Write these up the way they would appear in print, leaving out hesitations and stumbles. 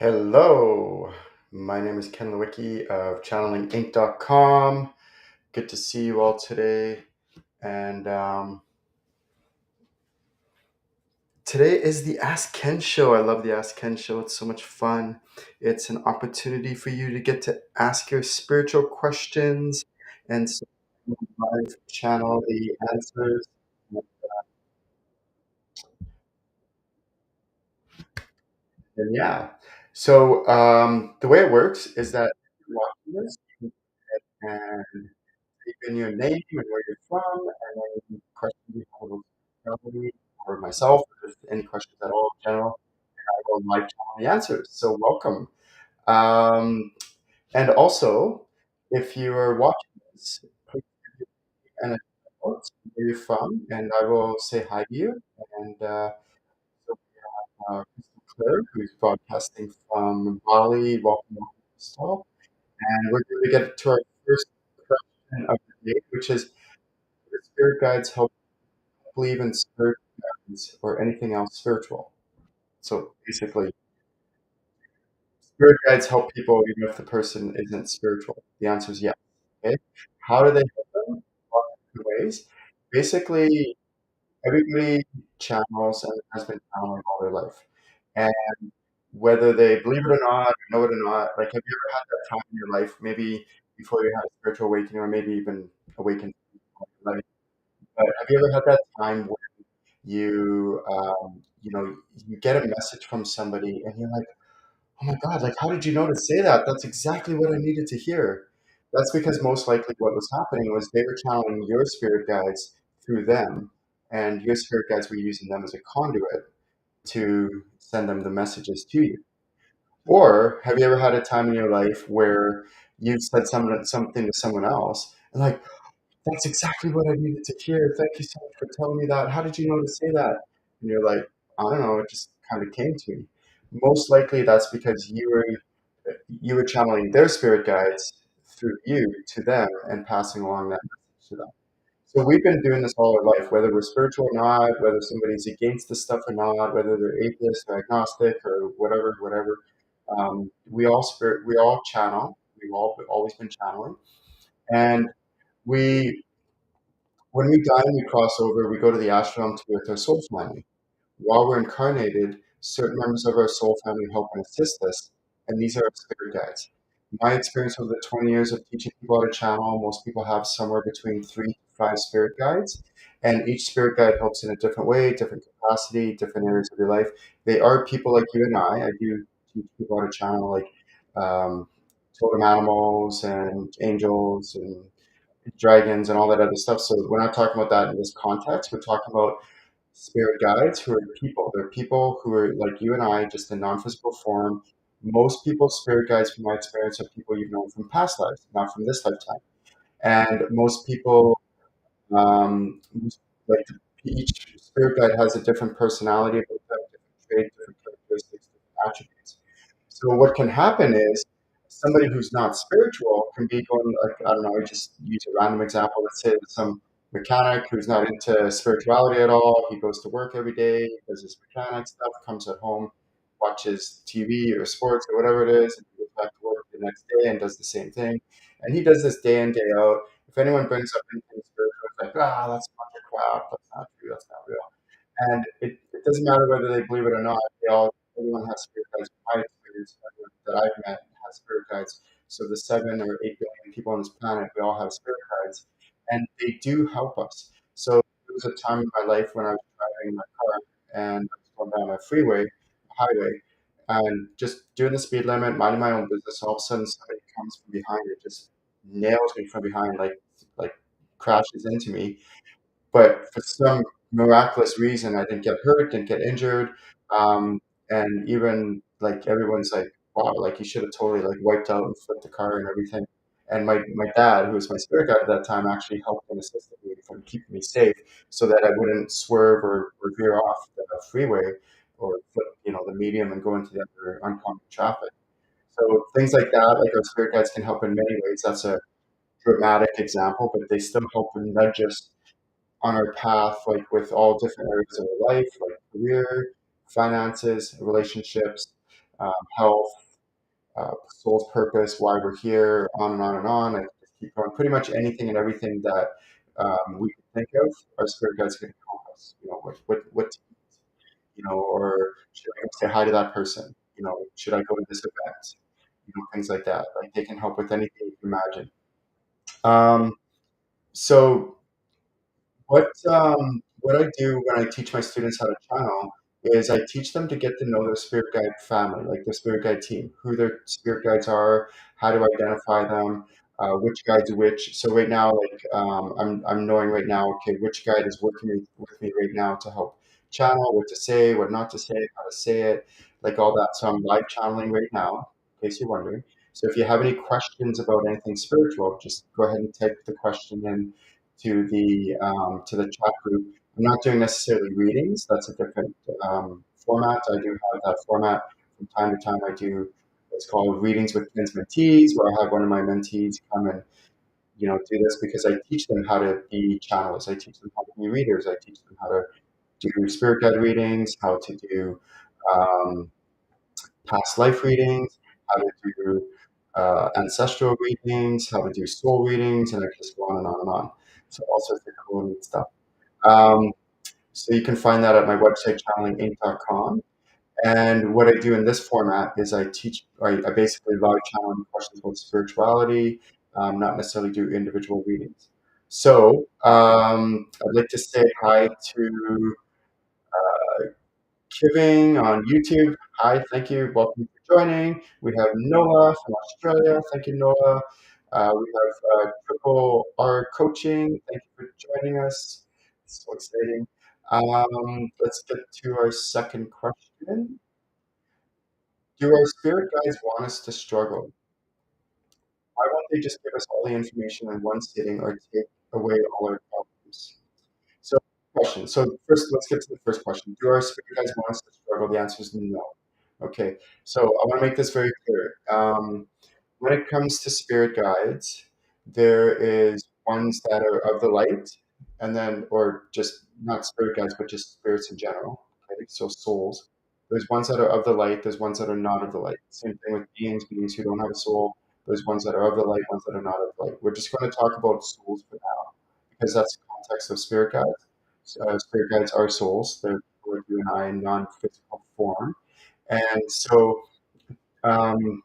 Hello, my name is Ken Lewicki of channelinginc.com. Good to see you all today. And today is the Ask Ken show. I love the Ask Ken show. It's so much fun. It's an opportunity for you to get to ask your spiritual questions and so live channel the answers. And yeah, so the way it works is that you're watching this and type in your name and where you're from, and any questions you have about me or myself, or if any questions at all in general, I will live tell the answers. So welcome. Um, and also, if you are watching this, please give me an about where you're from, and I will say hi to you. And so we have Crystal Claire, who's broadcasting from Bali. Welcome, welcome, Crystal. And we're going to get to our first question of the day, which is: do spirit guides help believe in spirit guides or anything else spiritual? So basically, spirit guides help people even if the person isn't spiritual. The answer is yes. Okay. How do they help them? Lots of different ways. Basically, everybody channels and has been channeling all their life. And whether they believe it or not, or know it or not, like have you ever had that time in your life, maybe before you had a spiritual awakening or maybe even awakened in your life, but have you ever had that time you get a message from somebody and you're like, oh my God, like, how did you know to say that? That's exactly what I needed to hear. That's because most likely what was happening was they were channeling your spirit guides through them, and your spirit guides were using them as a conduit to send them the messages to you. Or have you ever had a time in your life where you've said something to someone else and like, that's exactly what I needed to hear. Thank you so much for telling me that. How did you know to say that? And you're like, I don't know, it just kind of came to me. Most likely that's because you were channeling their spirit guides through you to them and passing along that message to them. So we've been doing this all our life, whether we're spiritual or not, whether somebody's against this stuff or not, whether they're atheist or agnostic or whatever, whatever. We all channel. We've all always been channeling, and we when we die and we cross over, we go to the ashram to be with our soul family. While we're incarnated, certain members of our soul family help and assist us, and these are our spirit guides. My experience over the 20 years of teaching people how to channel, most people have somewhere between 3 to 5 spirit guides, and each spirit guide helps in a different way, different capacity, different areas of your life. They are people like you and I. I do teach people how to channel, like um, totem animals and angels and dragons and all that other stuff. So we're not talking about that in this context. We're talking about spirit guides who are people. They're people who are like you and I, just in non-physical form. Most people's spirit guides, from my experience, are people you've known from past lives, not from this lifetime. And most people, like each spirit guide has a different personality, a different trait, different characteristics, different attributes. So what can happen is somebody who's not spiritual can be going like, I don't know, I just use a random example. Let's say some mechanic who's not into spirituality at all. He goes to work every day, does his mechanic stuff, comes at home, watches TV or sports or whatever it is, and he goes back to work the next day and does the same thing. And he does this day in, day out. If anyone brings up anything spiritual, it's like, that's a bunch of crap. That's not true. That's not real. And it doesn't matter whether they believe it or not. Everyone has spirit guides. My experience, everyone that I've met has spirit guides. So the 7 or 8 billion people on this planet, we all have spirit guides, and they do help us. So there was a time in my life when I was driving my car and I was going down a freeway, highway, and just doing the speed limit, minding my own business. All of a sudden, somebody comes from behind. It just nails me from behind, like crashes into me, but for some miraculous reason, I didn't get hurt, didn't get injured, and even like everyone's like, "Wow, like you should have totally like wiped out and flipped the car and everything." And my dad, who was my spirit guide at that time, actually helped and assisted me from keeping me safe, so that I wouldn't swerve or veer off the freeway or flip, the medium and go into the other oncoming traffic. So things like that, like our spirit guides, can help in many ways. That's a dramatic example, but they still help and nudge us on our path, like with all different areas of our life, like career, finances, relationships. health, soul's purpose, why we're here, on and on and on. I can just keep going. Pretty much anything and everything that we can think of, our spirit guides can help us. What or should I go say hi to that person? Should I go to this event? Things like that. Like they can help with anything you can imagine. Um, so what I do when I teach my students how to channel is I teach them to get to know their spirit guide family, like their spirit guide team, who their spirit guides are, how to identify them, which guide's which. So right now, like I'm knowing right now, okay, which guide is working with me right now to help channel, what to say, what not to say, how to say it, like all that. So I'm live channeling right now, in case you're wondering. So if you have any questions about anything spiritual, just go ahead and type the question in to the chat group. I'm not doing necessarily readings. That's a different format. I do have that format from time to time. I do what's called readings with Ken's mentees, where I have one of my mentees come and do this because I teach them how to be channelers. I teach them how to be readers. I teach them how to do spirit guide readings, how to do um, past life readings, how to do ancestral readings, how to do soul readings, and I just go on and on and on. So all sorts of cool and neat stuff. Um, so you can find that at my website, channelinginc.com. And what I do in this format is I basically live channel questions about spirituality, not necessarily do individual readings. So I'd like to say hi to Kiving on YouTube. Hi, thank you. Welcome for joining. We have Noah from Australia. Thank you, Noah. We have Triple R Coaching. Thank you for joining us. It's so exciting. Let's get to our second question. Do our spirit guides want us to struggle? Why won't they just give us all the information in one sitting or take away all our problems? So, question. So first, let's get to the first question. Do our spirit guides want us to struggle? The answer is no. Okay. So I want to make this very clear. When it comes to spirit guides, there is ones that are of the light, and then, or just not spirit guides, but just spirits in general. Okay. So souls. There's ones that are of the light. There's ones that are not of the light. Same thing with beings who don't have a soul. There's ones that are of the light, ones that are not of the light. We're just going to talk about souls for now because that's the context of spirit guides. Spirit guides are souls. They're like you and I in non-physical form. And so um,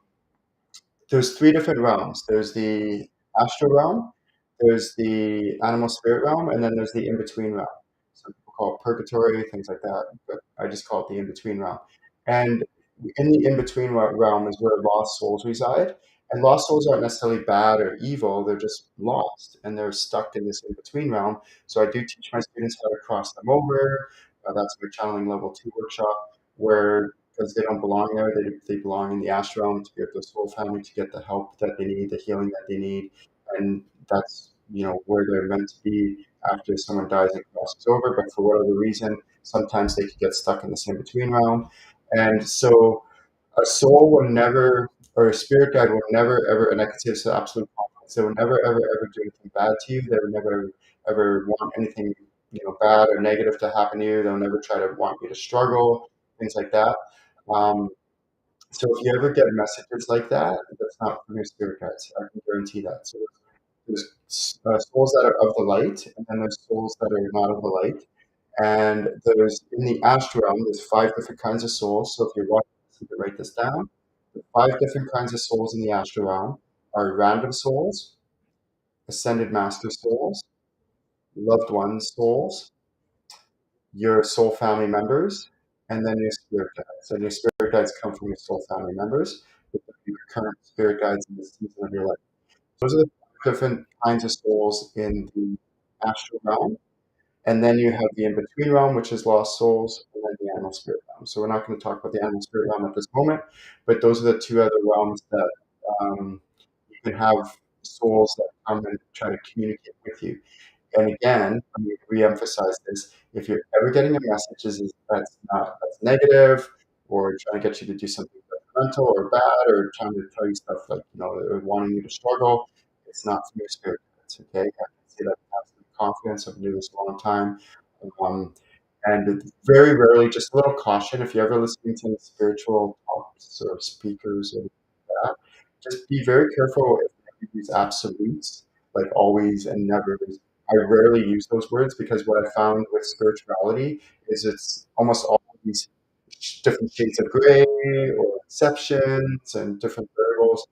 there's three different realms. There's the astral realm, there's the animal spirit realm, and then there's the in-between realm. Some people call it purgatory, things like that, but I just call it the in-between realm. And in the in-between realm is where lost souls reside. And lost souls aren't necessarily bad or evil, they're just lost and they're stuck in this in-between realm. So I do teach my students how to cross them over. That's my channeling level 2 workshop, where because they don't belong there. They belong in the astral realm to be with the soul family to get the help that they need, the healing that they need, and that's where they're meant to be after someone dies and crosses over. But for whatever reason, sometimes they could get stuck in this in between realm, and so a soul will never, or a spirit guide will never ever, and I can say this with absolute confidence, they will never ever ever do anything bad to you. They will never ever want anything bad or negative to happen to you. They'll never try to want you to struggle, things like that. Um, so if you ever get messages like that, that's not from your spirit guides. I can guarantee that. So there's souls that are of the light, and then there's souls that are not of the light. And there's in the astral realm, there's five different kinds of souls. So if you're watching this, you can write this down. The five different kinds of souls in the astral realm are random souls, ascended master souls, loved ones souls, your soul family members, and then your spirit guides. And your spirit guides come from your soul family members, which are your current spirit guides in this season of your life. Those are the different kinds of souls in the astral realm. And then you have the in between realm, which is lost souls, and then the animal spirit realm. So we're not going to talk about the animal spirit realm at this moment, but those are the two other realms that you can have souls that come and try to communicate with you. And again, let me re-emphasize this: if you're ever getting a message that's negative, or trying to get you to do something detrimental or bad, or trying to tell you stuff like or wanting you to struggle, it's not from your spirit. It's okay. I can say that with absolute confidence. I've been doing this a long time. Um, And very rarely, just a little caution if you're ever listening to any spiritual talks or speakers or that, just be very careful if you use absolutes, like always and never. I rarely use those words because what I found with spirituality is it's almost all these different shades of gray or exceptions and different variables.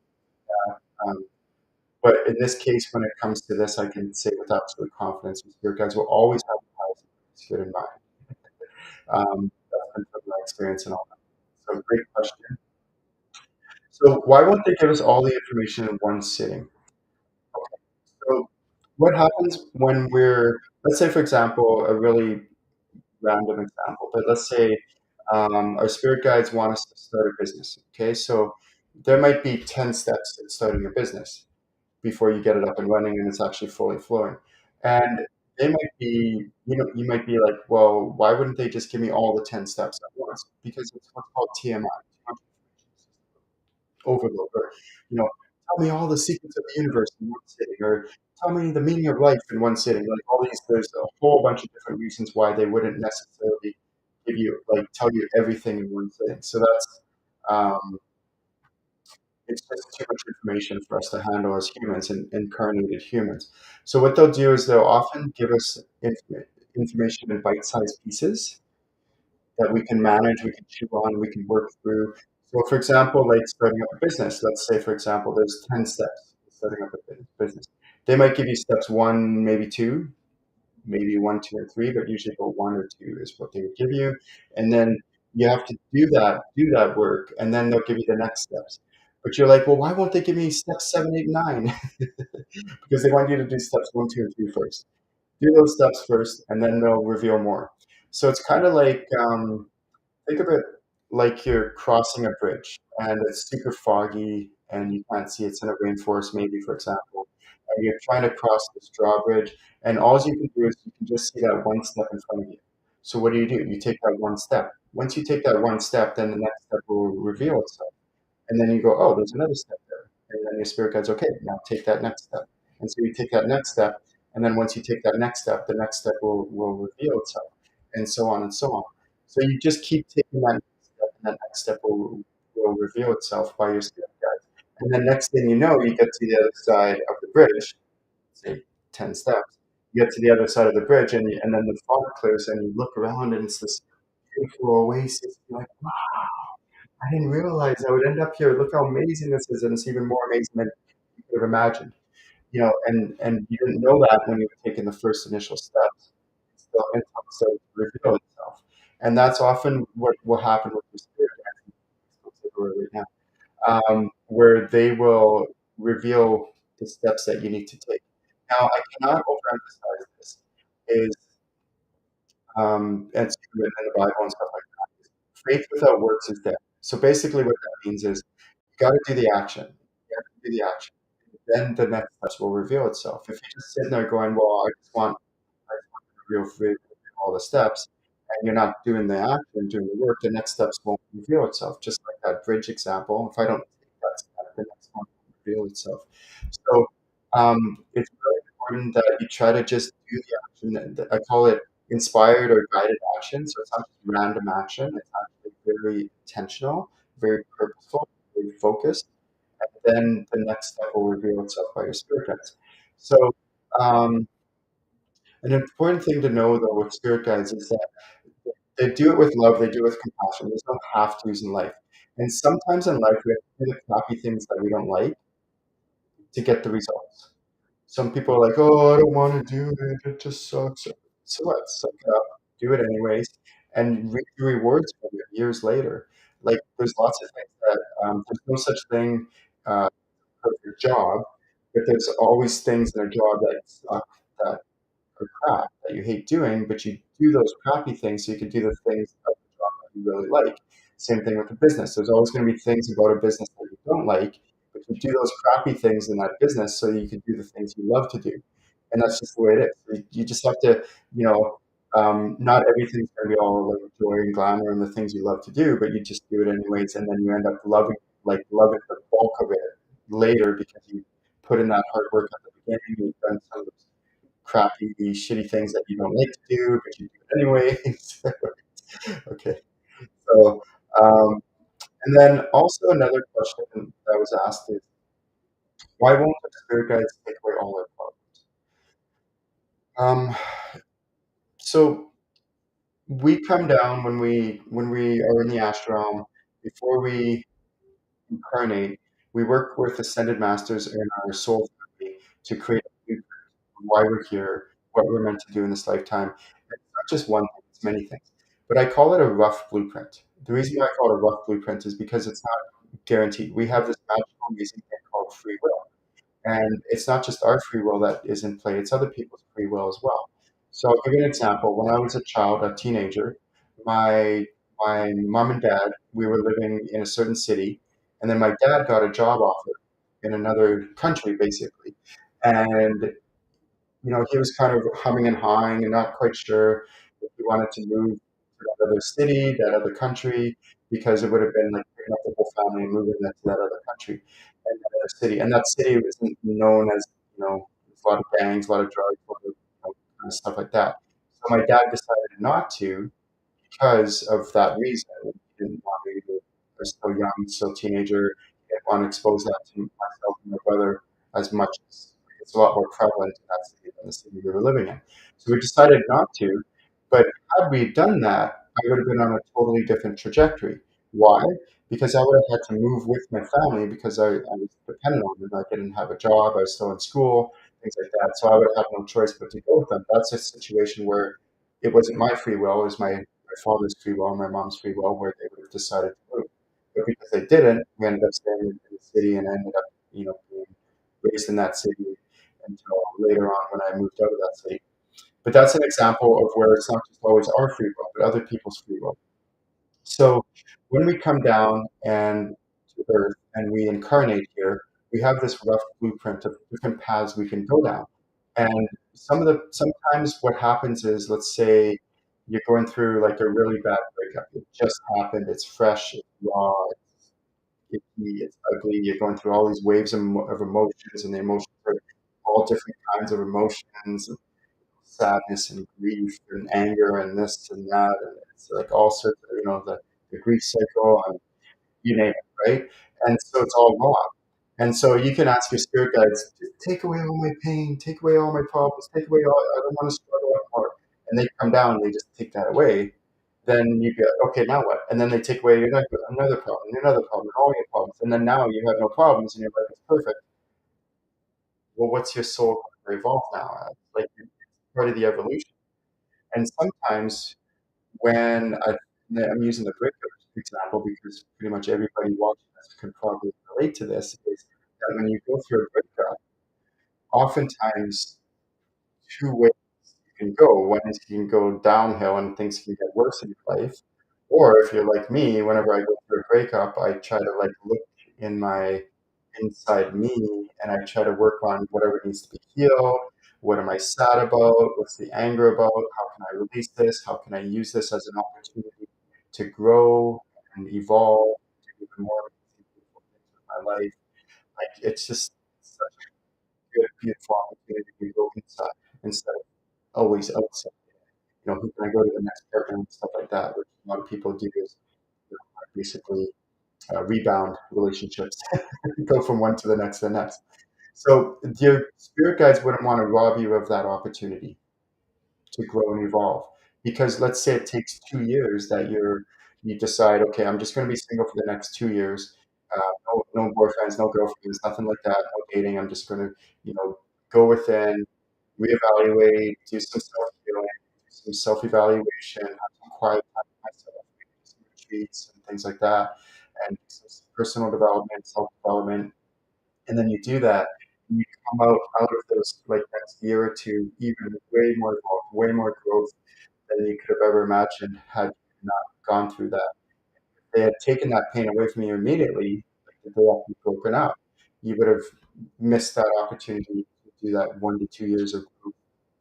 Um, but in this case, when it comes to this, I can say with absolute confidence, the spirit guides will always have the highest good in mind. That's been from my experience and all that. So great question. So why won't they give us all the information in one sitting? Okay. So what happens when let's say, for example, a really random example, but let's say our spirit guides want us to start a business. Okay. So there might be 10 steps in starting a business before you get it up and running and it's actually fully flowing. And they might be, you might be like, well, why wouldn't they just give me all the 10 steps at once? Because it's what's called TMI, overload, or, tell me all the secrets of the universe in one sitting, or tell me the meaning of life in one sitting. Like all these, there's a whole bunch of different reasons why they wouldn't necessarily tell you everything in one sitting. So um, it's just too much information for us to handle as humans and incarnated humans. So what they'll do is they'll often give us information in bite-sized pieces that we can manage, we can chew on, we can work through. So for example, like starting up a business, let's say for example, there's 10 steps to starting up a business. They might give you steps one, maybe two, maybe one, two, or three, but usually about one or two is what they would give you. And then you have to do that work, and then they'll give you the next steps. But you're like, well, why won't they give me steps seven, eight, nine? Because they want you to do steps one, two, and three first. Do those steps first, and then they'll reveal more. So it's kind of like think of it like you're crossing a bridge and it's super foggy and you can't see. It's in a rainforest, maybe, for example. And you're trying to cross this drawbridge, and all you can do is you can just see that one step in front of you. So what do? You take that one step. Once you take that one step, then the next step will reveal itself. And then you go, oh, there's another step there. And then your spirit guides, okay, now take that next step. And so you take that next step. And then once you take that next step, the next step will reveal itself, and so on and so on. So you just keep taking that next step, and that next step will reveal itself by your spirit guides. And then next thing you know, you get to the other side of the bridge, say 10 steps. You get to the other side of the bridge, and then the fog clears, and you look around, and it's this beautiful oasis. You're like, wow, I didn't realize I would end up here. Look how amazing this is, and it's even more amazing than you could have imagined. And you didn't know that when you were taking the first initial steps. Until it started to reveal itself, and that's often what will happen with your spirit guides right now, where they will reveal the steps that you need to take. Now, I cannot overemphasize this. Is And it's written in the Bible and stuff like that. Faith without works is dead. So basically, what that means is you got to do the action. You have to do the action. Then the next steps will reveal itself. If you're just sitting there going, "Well, I just want to reveal faith all the steps," and you're not doing the action, doing the work, the next steps won't reveal itself. Just like that bridge example. If I don't take that step, the next one will reveal itself. So it's really important that you try to just do the action. I call it inspired or guided action. So it's not just random action. It's actually very intentional, very purposeful, very focused. And then the next step will reveal itself by your spirit guides. So um, an important thing to know though with spirit guides is that they do it with love, they do it with compassion. There's no have tos in life. And sometimes in life we have to do the crappy things that we don't like to get the results. Some people are like, "Oh, I don't want to do it. It just sucks." So what? Suck it up. Do it anyways, and reap the rewards from it years later. Like there's lots of things that there's no such thing perfect job, but there's always things in a job that suck, that are crap, that you hate doing, but you do those crappy things so you can do the things of the job that you really like. Same thing with the business. There's always going to be things about a business that you don't like, but you do those crappy things in that business so you can do the things you love to do. And that's just the way it is. You just have to, you know, not everything's going to be all like joy and glamour and the things you love to do, but you just do it anyways, and then you end up loving the bulk of it later because you put in that hard work at the beginning. You've done some of those crappy, shitty things that you don't like to do, but you do Anyways, okay. So, um, and then also another question that was asked is, why won't the spirit guides take away all our problems? So we come down when we are in the astral realm before we incarnate. We work with ascended masters in our soul family to create a blueprint of why we're here, what we're meant to do in this lifetime. And it's not just one thing; it's many things. But I call it a rough blueprint. The reason why I call it a rough blueprint is because it's not guaranteed. We have this magical, amazing thing called free will. And it's not just our free will that is in play, it's other people's free will as well. So I'll give you an example. When I was a child, a teenager, my my mom and dad, we were living in a certain city, and then my dad got a job offer in another country, basically. And he was kind of humming and hawing and not quite sure if he wanted to move to that other city, that other country, because it would have been like picking up the whole family and moving them to that other country and that other city. And that city wasn't known as, there's a lot of gangs, a lot of drugs, a lot of kind of stuff like that. So my dad decided not to because of that reason. He didn't want me to, I was still young, still teenager. He didn't want to expose that to myself and my brother as much as it's a lot more prevalent in that city than the city we were living in. So we decided not to. But had we done that, I would have been on a totally different trajectory. Why? Because I would have had to move with my family because I was dependent on them. Like I didn't have a job, I was still in school, things like that. So I would have had no choice but to go with them. That's a situation where it wasn't my free will, it was my father's free will, my mom's free will, where they would have decided to move. But because they didn't, we ended up staying in the city and ended up, being raised in that city until later on when I moved out of that city. But that's an example of where it's not just always our free will, but other people's free will. So when we come down and to Earth and we incarnate here, we have this rough blueprint of different paths we can go down. And sometimes what happens is, let's say you're going through like a really bad breakup. It just happened. It's fresh. It's raw. It's icky. It's ugly. You're going through all these waves of emotions, and the emotions are all different kinds of emotions, and sadness and grief and anger and this and that, and it's like all sorts of the grief cycle and you name it, right? And so it's all wrong. And so you can ask your spirit guides, "Just take away all my pain, take away all my problems, take away all, I don't want to struggle anymore." And they come down and they just take that away. Then you go, okay, now what? And then they take away another problem, another problem, and all your problems. And then now you have no problems and your life is perfect. Well, what's your soul going to evolve now as? Like, it's part of the evolution. And sometimes when I'm using the breakup example because pretty much everybody watching this can probably relate to this, is that when you go through a breakup, oftentimes two ways you can go. One is you can go downhill and things can get worse in your life. Or if you're like me, whenever I go through a breakup, I try to like look in my inside me and I try to work on whatever needs to be healed. What am I sad about? What's the anger about? How can I release this? How can I use this as an opportunity to grow and evolve, to do even more amazing, beautiful things with my life? Like it's just such a good, beautiful opportunity to go inside instead of always outside. Who can I go to the next partner and stuff like that, which a lot of people do is basically rebound relationships, go from one to the next to the next. So your spirit guides wouldn't want to rob you of that opportunity to grow and evolve. Because let's say it takes 2 years that you decide, okay, I'm just going to be single for the next 2 years. No boyfriends, no girlfriends, nothing like that, no dating. I'm just going to, go within, reevaluate, do some self healing, do some self evaluation, have some quiet time with myself, maybe do some retreats and things like that, and do some personal development, self development, and then you do that, and you come out of those like next year or two even way more evolved, way more growth than you could have ever imagined had you not gone through that. If they had taken that pain away from you immediately, like the day after you've broken up, you would have missed that opportunity to do that 1 to 2 years of growth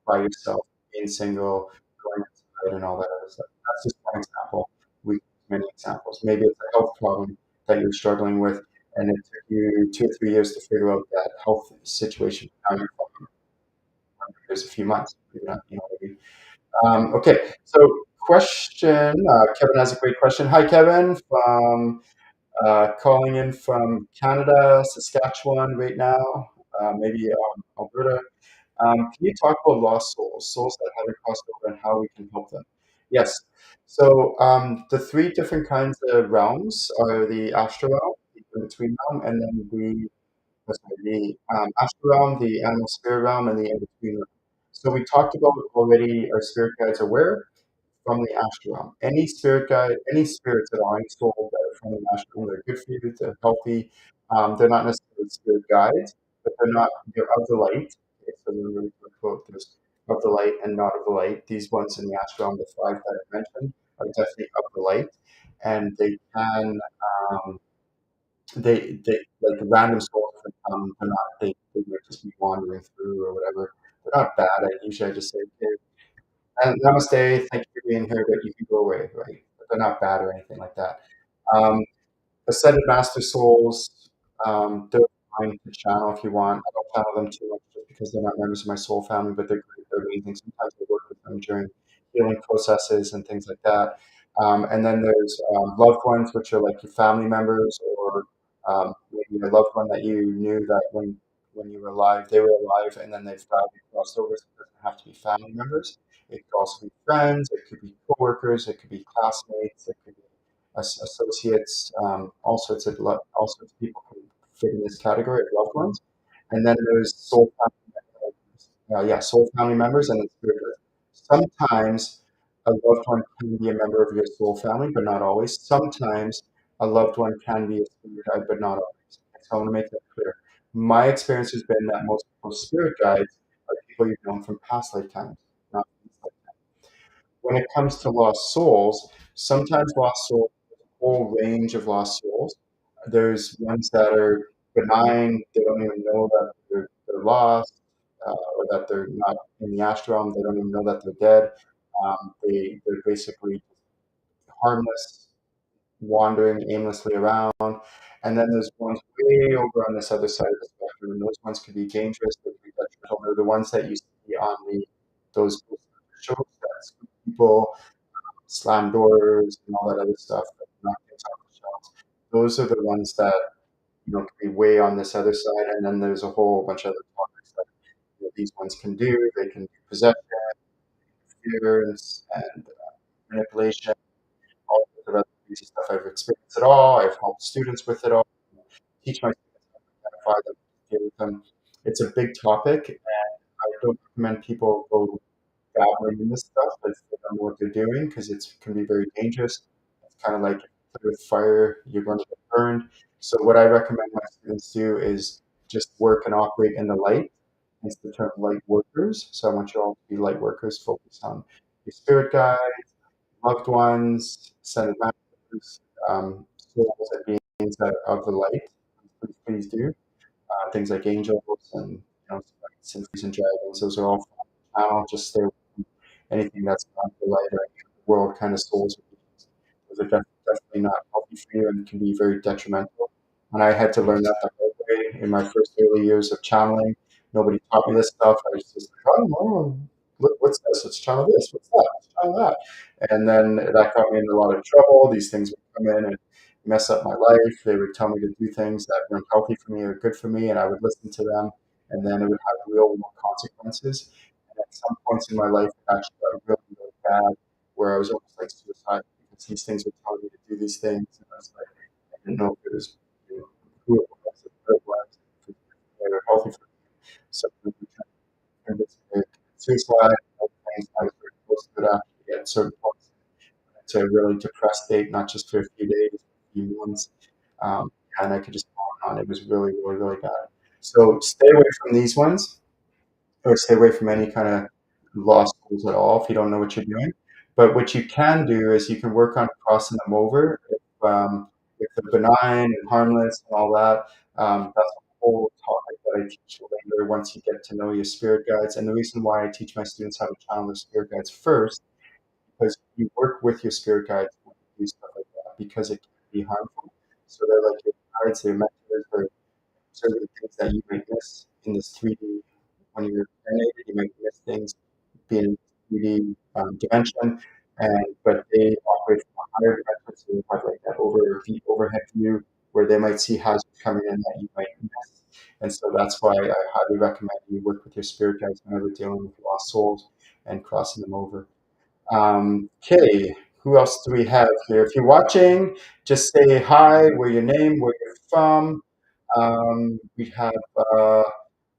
by yourself, being single, going outside, and all that other stuff. That's just one example. We have many examples. Maybe it's a health problem that you're struggling with, and it took you 2 or 3 years to figure out that health situation. Now you're fine. There's a few months, maybe not, what I mean? Okay, so question. Kevin has a great question. Hi, Kevin, from calling in from Canada, Saskatchewan, right now, maybe Alberta. Can you talk about lost souls, souls that haven't crossed over, and how we can help them? Yes. So the three different kinds of realms are the astral realm, the in-between realm, and then the astral realm, the animal spirit realm, and the in-between realm. So we talked about already our spirit guides are where? From the astral realm. Any spirit guide, any spirits at all, any soul that are from the astral realm, they're good for you, they're healthy. They're not necessarily spirit guides, but they're of the light. Okay, so when we quote, there's of the light and not of the light. These ones in the astral realm, the five that I mentioned, are definitely of the light. And um, they like random souls that come, they might just be wandering through or whatever. They're not bad. Usually I just say, okay, and namaste, thank you for being here, but you can go away, right? But they're not bad or anything like that. Um, Ascended Master Souls, they're fine to channel if you want. I don't channel them too much just because they're not members of my soul family, but they're great. They're amazing. Sometimes I work with them during healing processes and things like that. And then there's loved ones, which are like your family members, or maybe a loved one that you knew that when you were alive, they were alive, and then they've died and crossed over. So it doesn't have to be family members. It could also be friends. It could be coworkers. It could be classmates. It could be associates, all sorts of people can fit in this category of loved ones. And then there's soul family members. Yeah, soul family members, and it's spirit guides. Sometimes a loved one can be a member of your soul family, but not always. Sometimes a loved one can be a spirit guide, but not always. So I want to make that clear. My experience has been that most spirit guides are people you've known from past lifetimes, not from this lifetime. When it comes to lost souls, sometimes lost souls, there's a whole range of lost souls. There's ones that are benign, they don't even know that they're lost, or that they're not in the astral realm, they don't even know that they're dead. They're basically harmless, wandering aimlessly around. And then there's ones way over on this other side of the spectrum, and those ones could be dangerous, they could be detrimental. They're the ones that you see on those shows that spook people, slam doors, and all that other stuff that knock things off the shelves. Those are the ones that can be way on this other side, and then there's a whole bunch of other topics that these ones can do. They can do possession, interference, and manipulation, all sorts of other crazy stuff. I've experienced it all. I've helped students with it all. Teach my students how to identify them, deal with them. It's a big topic, and I don't recommend people go dabbling in this stuff if they don't know what they're doing because it can be very dangerous. It's kind of like with fire, you're going to get burned. So what I recommend my students do is just work and operate in the light. Hence the term light workers. So I want you all to be light workers, focus on your spirit guides, loved ones, ascended masters, souls and beings that are of the light. Please do. Things like angels and sprites and trees and dragons. Those are all from the channel. Just stay away from anything that's not the light or any world kind of souls. Those are definitely not healthy for you and can be very detrimental. And I had to learn that the hard way in my first early years of channeling. Nobody taught me this stuff. I was just like, oh, no, look, what's this? Let's channel this. What's that? Let's channel that. And then that got me in a lot of trouble. These things would come in and mess up my life. They would tell me to do things that weren't healthy for me or good for me, and I would listen to them, and then it would have real world consequences. And at some points in my life, it actually got really, really bad, where I was almost like suicide because these things were telling me to do these things, and I was like, I didn't know if it was who it was, or what it was, if they were healthy for me. So we turned it to suicide, and things. I was very close to that at certain points to a really depressed state, not just for a few days, a few months. Um, and I could just go on and on. It was really, really, really bad. So stay away from these ones, or stay away from any kind of lost goals at all if you don't know what you're doing. But what you can do is you can work on crossing them over if they're benign and harmless and all that. That's a whole topic that I teach you later once you get to know your spirit guides. And the reason why I teach my students how to channel their spirit guides first because you work with your spirit guides when you do stuff like that because it can be harmful. So they're like your guides, they're mentors, they're certain things that you might miss in this 3D when you're incarnated. You might miss things being 3D. dimension, and but they operate from a higher dimension, so they have like that overhead view where they might see hazards coming in that you might miss. And so that's why I highly recommend you work with your spirit guides whenever dealing with lost souls and crossing them over. Okay, who else do we have here? If you're watching, just say hi, where your name, where you're from. We have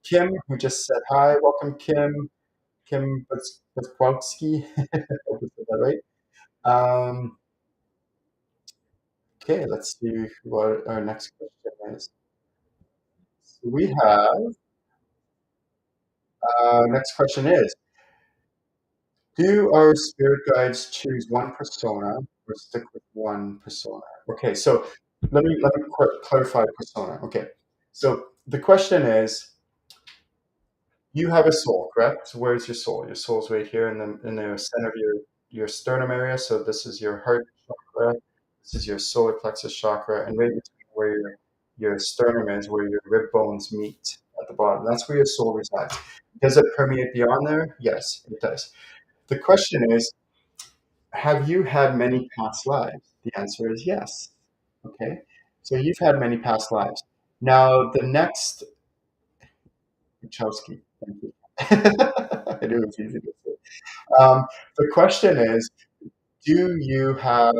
Kim, who just said hi. Welcome, Kim. Kim Butkwowski. I hope I said that right. Um, okay, let's see what our next question is. So we have, next question is, do our spirit guides choose one persona or stick with one persona? Okay, so let me clarify persona. Okay, so the question is, you have a soul, correct? So where's your soul? Your soul's right here in the center of your sternum area. So this is your heart chakra. This is your solar plexus chakra, and right between where your sternum is, where your rib bones meet at the bottom. That's where your soul resides. Does it permeate beyond there? Yes, it does. The question is, have you had many past lives? The answer is yes. Okay, so you've had many past lives. Now the next Wachowski, thank you. I knew it was easy to say. The question is, do you have,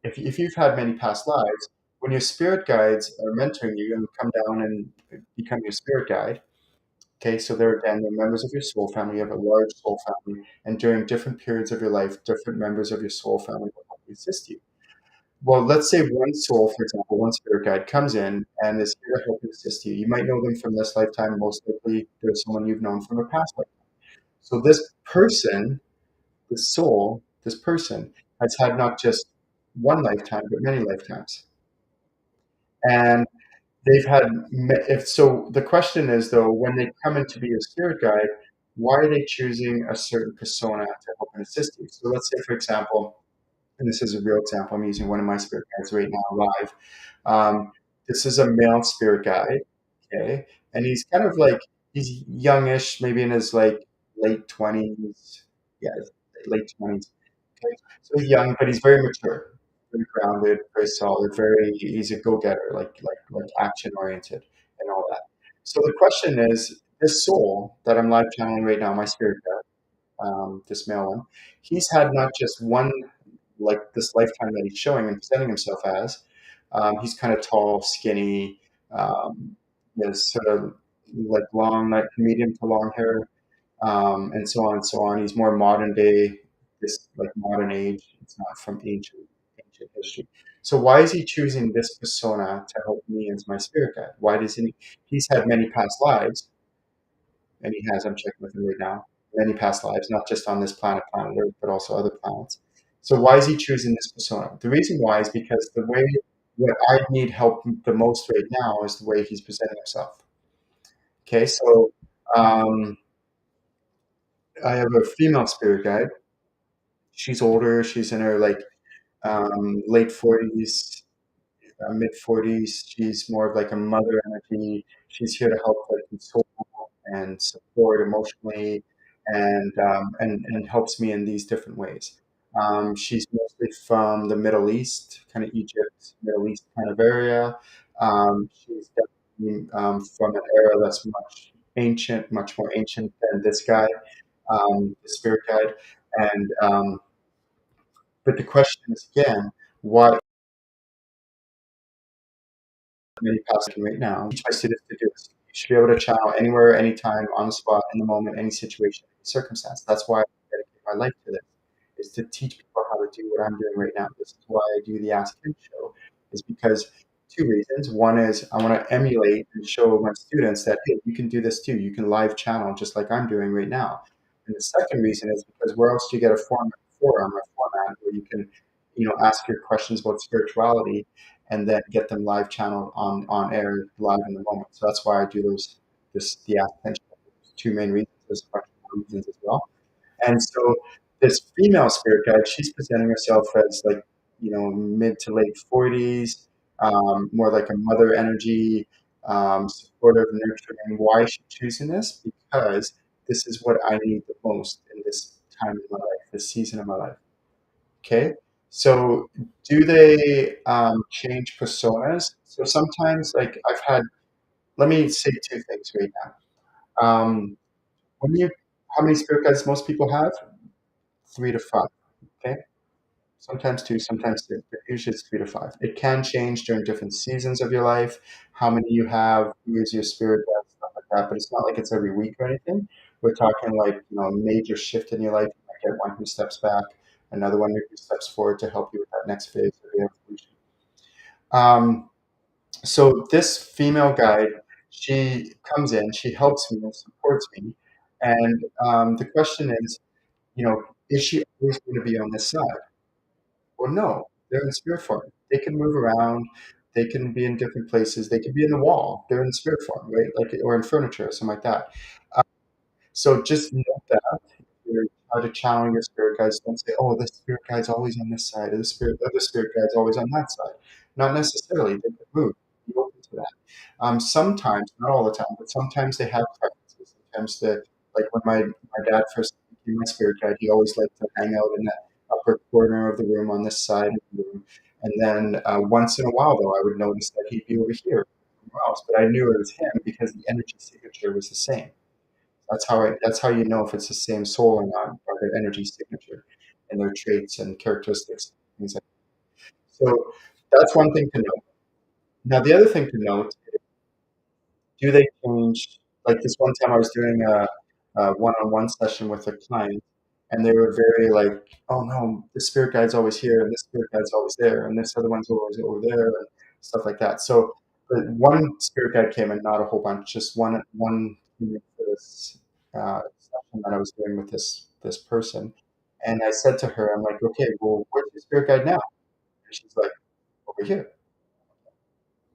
if you've had many past lives, when your spirit guides are mentoring you and come down and become your spirit guide, okay, so they're again, they're members of your soul family, you have a large soul family, and during different periods of your life, different members of your soul family will help assist you. Well, let's say one soul, for example, one spirit guide comes in and is here to help and assist you. You might know them from this lifetime, most likely they're someone you've known from a past life. So this person, this soul, this person has had not just one lifetime, but many lifetimes. And they've had, if so, the question is though, when they come in to be a spirit guide, why are they choosing a certain persona to help and assist you? So let's say, for example, and this is a real example, I'm using one of my spirit guides right now live. This is a male spirit guide, okay? And he's kind of like, he's youngish, maybe in his like late 20s. Yeah, late 20s. Okay. So he's young, but he's very mature, very grounded, very solid, he's a go-getter, like action oriented and all that. So the question is, this soul that I'm live channeling right now, my spirit guide, this male one, he's had not just one like this lifetime that he's showing and presenting himself as. He's kind of tall, skinny, he has sort of like long, like medium to long hair, and so on and so on. He's more modern day, this like modern age. It's not from ancient history. So why is he choosing this persona to help me as my spirit guide? Why doesn't he? He's had many past lives, and he has. I'm checking with him right now. Many past lives, not just on this planet, planet Earth, but also other planets. So why is he choosing this persona? The reason why is because the way what I need help the most right now is the way he's presenting himself. Okay, so um, I have a female spirit guide. She's older. She's in her like late 40s, mid 40s. She's more of like a mother energy. She's here to help like console and support emotionally, and helps me in these different ways. She's mostly from the Middle East, kind of Egypt, Middle East kind of area. She's definitely from an era that's much ancient, much more ancient than this guy, the spirit guide. And but the question is again, why many passing right now? I teach my students to do this. You should be able to channel anywhere, anytime, on the spot, in the moment, any situation, any circumstance. That's why I dedicate my life to this, is to teach people how to do what I'm doing right now. This is why I do the Ask Ken show, is because two reasons. One is I want to emulate and show my students that, hey, you can do this too. You can live channel just like I'm doing right now. And the second reason is because where else do you get a format where you can, ask your questions about spirituality and then get them live channeled on air live in the moment. So that's why I do the Ask Attention. Two main reasons. There's a bunch of reasons as well. And so this female spirit guide, she's presenting herself as like, mid to late 40s, more like a mother energy, supportive, nurturing. Why is she choosing this? Because this is what I need the most in this time in my life, this season of my life. Okay. So do they change personas? So sometimes, like I've had, let me say two things right now. When you, how many spirit guides most people have? Three to five. Okay. Sometimes two, sometimes six, but usually it's three to five. It can change during different seasons of your life, how many you have, who is your spirit guide, stuff like that. But it's not like it's every week or anything. We're talking like, a major shift in your life. You might get one who steps back, another one who steps forward to help you with that next phase of the evolution. Um, so this female guide, she comes in, she helps me and supports me. And the question is, is she always going to be on this side? Well, no, they're in spirit form. They can move around. They can be in different places. They can be in the wall. They're in spirit form, right? Like, or in furniture or something like that. So just note that if you're trying to channel your spirit guides, don't say, "Oh, this spirit guide's always on this side, or the other spirit guide's always on that side." Not necessarily. They could move. Be open to that. Sometimes, not all the time, but sometimes they have preferences. Sometimes like when my dad first became my spirit guide, he always liked to hang out in that upper corner of the room on this side of the room. And then once in a while, though, I would notice that he'd be over here somewhere else. But I knew it was him because the energy signature was the same. That's how you know if it's the same soul or not, by their energy signature and their traits and characteristics, things like that. So that's one thing to note. Now the other thing to note, do they change? Like this one time I was doing a one-on-one session with a client, and they were very like, "Oh no, the spirit guide's always here, and this spirit guide's always there, and this other one's always over there," and stuff like that. So the one spirit guide came in, not a whole bunch, just one came in for this session that I was doing with this person. And I said to her, I'm like, "Okay, well, where's your spirit guide now?" And she's like, "Over here."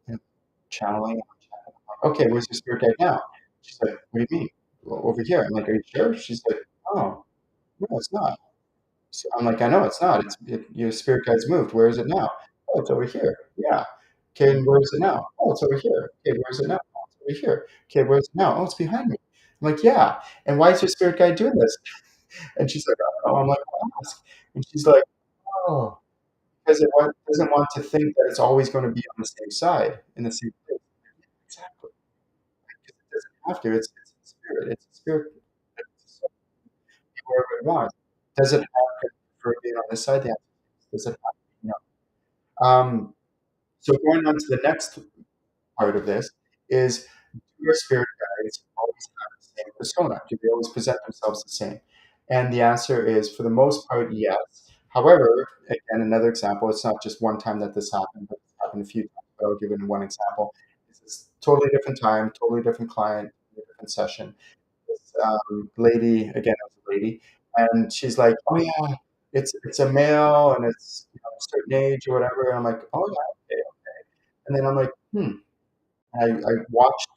And channeling. Okay, where's your spirit guide now? She's like, what do you mean? Well, over here. I'm like, are you sure? She's like, oh, no, it's not. So I'm like, I know it's not. Your spirit guide's moved. Where is it now? Oh, it's over here. Yeah. Okay, and where is it now? Oh, it's over here. Okay, where is it now? Oh, it's over here. Okay, where is it now? Oh, it's behind me. I'm like, yeah. And why is your spirit guide doing this? And she's like, I don't know. I'm like, I'll ask. And she's like, oh, because doesn't want to think that it's always going to be on the same side in the same place. Exactly. Because it doesn't have to. It's a spirit. It's a spirit. It's wherever it wants. Does it have to prefer being on this side? The answer is, does it have to? No. So going on to the next part of this is, do your spirit guides always have the same persona? Do they always present themselves the same? And the answer is, for the most part, yes. However, again, another example, it's not just one time that this happened, but it's happened a few times, but I'll give it one example. It's a totally different time, totally different client, totally different session. This lady, again, it was a lady, and she's like, "Oh yeah, it's a male, and it's a certain age or whatever." And I'm like, "Oh yeah, okay." And then I'm like, "Hmm." I watched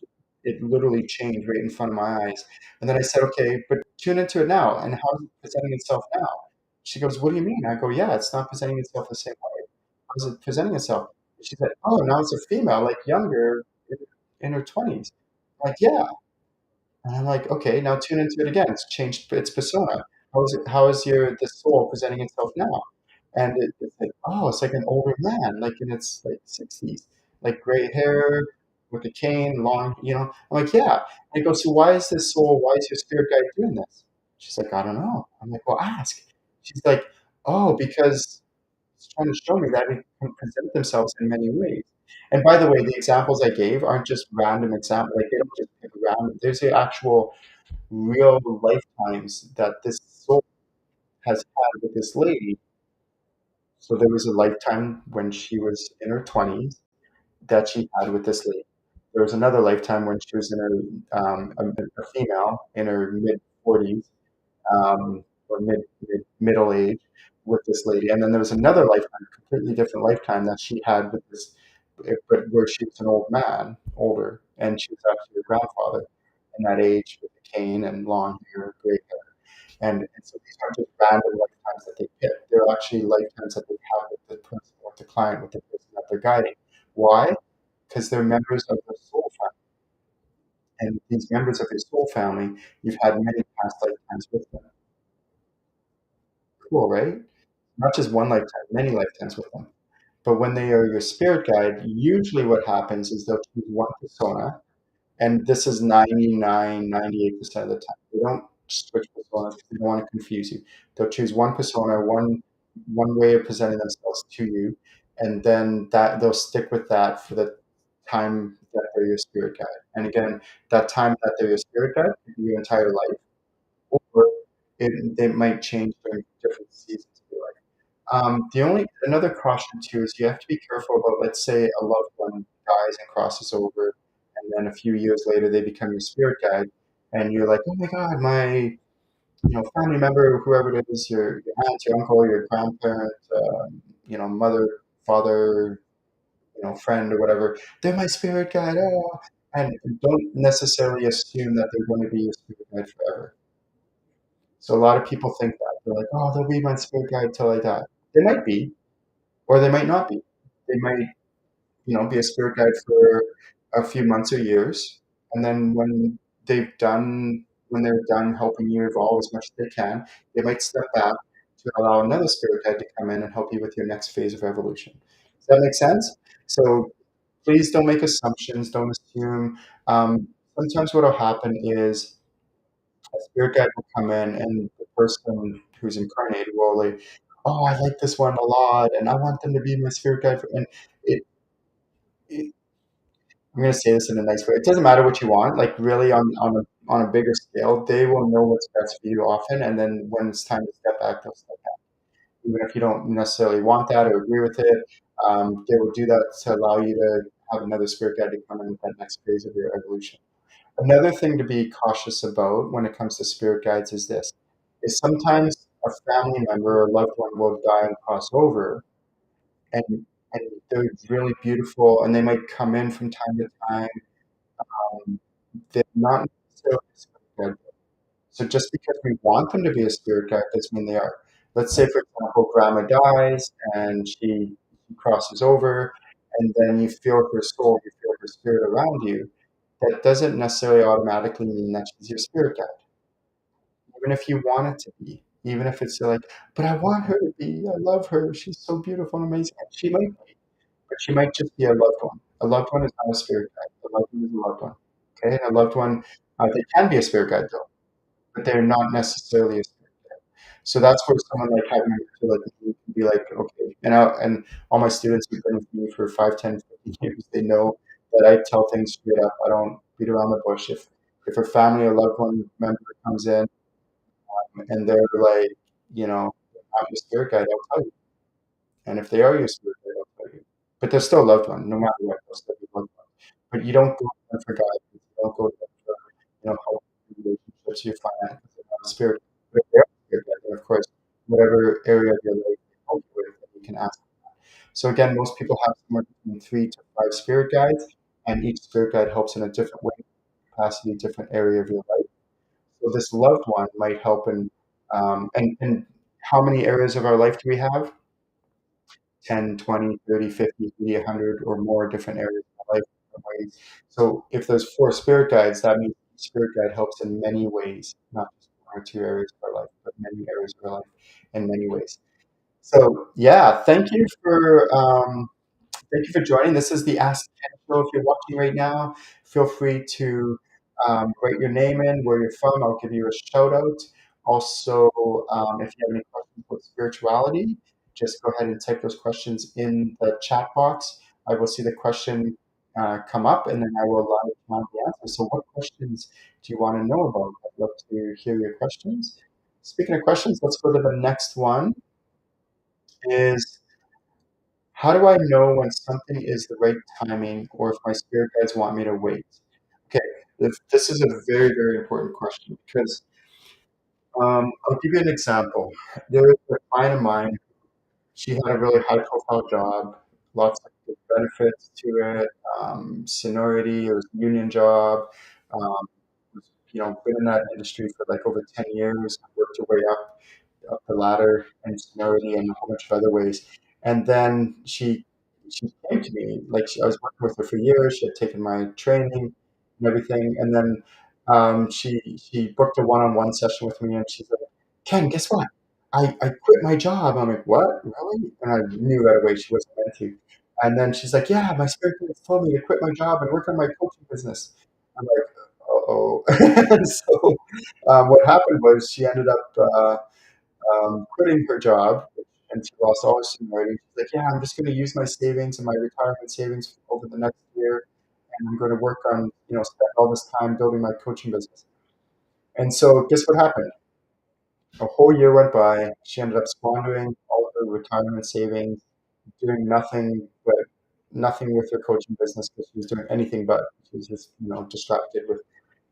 it literally change right in front of my eyes, and then I said, "Okay, but tune into it now, and how is it presenting itself now?" She goes, "What do you mean?" I go, "Yeah, it's not presenting itself the same way. How is it presenting itself?" She said, "Oh, now it's a female, like younger, in her 20s." I'm like, "Yeah." And I'm like, okay, now tune into it again. It's changed its persona. How is the soul presenting itself now? And it's like, oh, it's like an older man, like in its like 60s, like gray hair with a cane, long, I'm like, yeah. And I go, so why is your spirit guide doing this? She's like, I don't know. I'm like, well, ask. She's like, oh, because it's trying to show me that it can present themselves in many ways. And by the way, the examples I gave aren't just random examples. Like they don't just pick random. There's the actual real lifetimes that this soul has had with this lady. So there was a lifetime when she was in her 20s that she had with this lady. There was another lifetime when she was in her a female in her mid 40s, or middle age with this lady. And then there was another lifetime, completely different lifetime that she had with this, but where she was an old man, older, and she was actually a grandfather in that age with a cane and long hair, gray hair. And so these aren't just random lifetimes that they pick. They're actually lifetimes that they have with the person, with the client, with the person that they're guiding. Why? Because they're members of the soul family. And these members of your soul family, you've had many past lifetimes with them. cool, right? Not just one lifetime, many lifetimes with them. But when they are your spirit guide, usually what happens is they'll choose one persona, and this is 99, 98% of the time. They don't switch personas because they don't want to confuse you. They'll choose one persona, one way of presenting themselves to you, and then that they'll stick with that for the time that they're your spirit guide. And again, that time that they're your spirit guide could be your entire life, or they might change during different seasons of your life. The only another caution too is you have to be careful about, let's say, a loved one dies and crosses over, and then a few years later they become your spirit guide, and you're like, oh my God, my family member, whoever it is, your aunt, your uncle, your grandparent, mother, father, friend or whatever, they're my spirit guide. Oh, and don't necessarily assume that they're going to be your spirit guide forever. So a lot of people think that they're like, oh, they'll be my spirit guide till I die. They might be, or they might not be. They might, be a spirit guide for a few months or years, and then when they're done helping you evolve as much as they can, they might step back to allow another spirit guide to come in and help you with your next phase of evolution. Does that make sense? So please don't make assumptions. Don't assume. Sometimes what will happen is a spirit guide will come in, and the person who's incarnated will like, oh, I like this one a lot, and I want them to be my spirit guide. And it, it I'm going to say this in a nice way. It doesn't matter what you want. Like really, on a bigger scale, they will know what's best for you often, and then when it's time to step back, they'll step back. Even if you don't necessarily want that or agree with it, they will do that to allow you to have another spirit guide to come in with that next phase of your evolution. Another thing to be cautious about when it comes to spirit guides is this: is sometimes a family member or loved one will die and cross over, and and they're really beautiful, and they might come in from time to time. Um, they're not necessarily a spirit guide. So just because we want them to be a spirit guide doesn't mean they are. Let's say, for example, grandma dies and she crosses over, and then you feel her soul, you feel her spirit around you. That doesn't necessarily automatically mean that she's your spirit guide, even if you want it to be. Even if it's like, but I want her to be. I love her. She's so beautiful and amazing. She might be, but she might just be a loved one. A loved one is not a spirit guide. A loved one is a loved one. Okay, and a loved one, they can be a spirit guide though, but they're not necessarily a spirit guide. So that's where someone like having to like me can be like, okay, and all my students who've been with me for 5, 10, 15 years, they know that I tell things straight up. I don't beat around the bush. If a family or loved one member comes in and they're like, I'm your spirit guide, I'll tell you. And if they are your spirit guide, I'll tell you. But they're still a loved one, no matter what. They'll still be loved one. But you don't go to them for guidance. You don't go to them for help in relationships, you find that because they're not a spirit. But if they're a spirit guide, then of course, whatever area of your life they help you with, then you can ask them that. So again, most people have somewhere between 3 to 5 spirit guides, and each spirit guide helps in a different way, capacity, different area of your life. So this loved one might help in, and how many areas of our life do we have? 10, 20, 30, 50, 80, 100 or more different areas of my life, different ways. So if there's 4 spirit guides, that means each spirit guide helps in many ways, not just 1 or 2 areas of our life, but many areas of our life in many ways. So yeah, thank you for joining. This is the Ask Ken show. If you're watching right now, feel free to write your name in, where you're from. I'll give you a shout out. Also, if you have any questions about spirituality, just go ahead and type those questions in the chat box. I will see the question come up, and then I will allow you to find the answer. So, what questions do you want to know about? I'd love to hear your questions. Speaking of questions, let's go to the next one. Is how do I know when something is the right timing or if my spirit guides want me to wait? Okay, this is a very, very important question because I'll give you an example. There is a client of mine. She had a really high profile job, lots of good benefits to it, seniority, it was a union job, been in that industry for like over 10 years, worked her way up the ladder and seniority and a whole bunch of other ways. And then she came to me like I was working with her for years. She had taken my training and everything, and then she booked a one-on-one session with me, and she's like, "Ken, guess what? I quit my job. I'm like, what? Really? And I knew right away she wasn't meant to. And then she's like, yeah, my spirit guides told me to quit my job and work on my coaching business. I'm like, uh-oh. And so what happened was she ended up quitting her job and she lost all her seniority. She's like, yeah, I'm just going to use my savings and my retirement savings over the next year. And I'm going to work on, spend all this time building my coaching business. And so guess what happened? A whole year went by. She ended up squandering all of her retirement savings, doing nothing with her coaching business because she was doing anything but. She was just, distracted with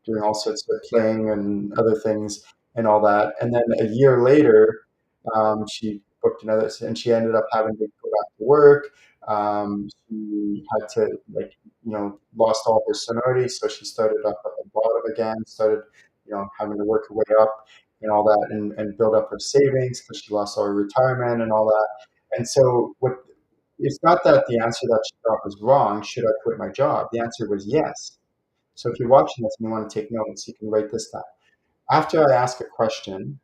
doing all sorts of playing and other things and all that. And then a year later, she booked another, and she ended up having to go back to work. She had to, lost all her seniority, so she started up at the bottom again, started, having to work her way up and all that, and build up her savings because she lost all her retirement and all that. And so, it's not that the answer that she got was wrong. Should I quit my job? The answer was yes. So if you're watching this and you want to take notes, you can write this down. After I ask a question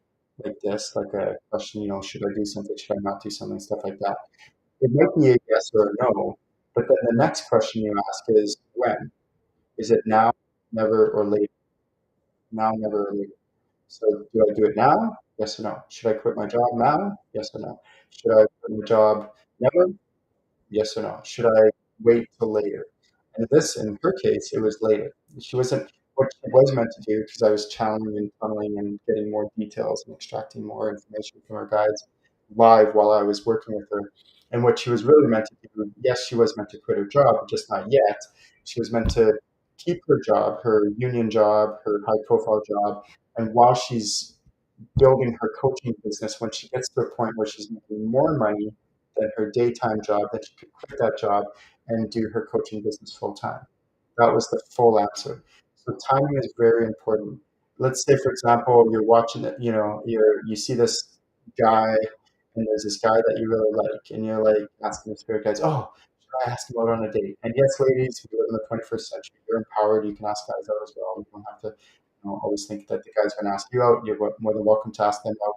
like this, like a question, should I do something, should I not do something, stuff like that, it might be a yes or a no, but then the next question you ask is when? Is it now, never, or later? Now, never, or later. So do I do it now? Yes or no? Should I quit my job now? Yes or no? Should I quit my job never? Yes or no? Should I wait till later? And in her case, it was later. She wasn't what she was meant to do because I was channeling and funneling and getting more details and extracting more information from her guides live while I was working with her. And what she was really meant to do, yes, she was meant to quit her job, but just not yet. She was meant to keep her job, her union job, her high profile job. And while she's building her coaching business, when she gets to a point where she's making more money than her daytime job, that she could quit that job and do her coaching business full time. That was the full answer. So timing is very important. Let's say, for example, you're watching it, you see this guy, and there's this guy that you really like, and you're like asking the spirit guides, oh, should I ask him out on a date? And yes, ladies, we live in the 21st century. You're empowered. You can ask guys out as well. You don't have to, always think that the guy's going to ask you out. You're more than welcome to ask them out.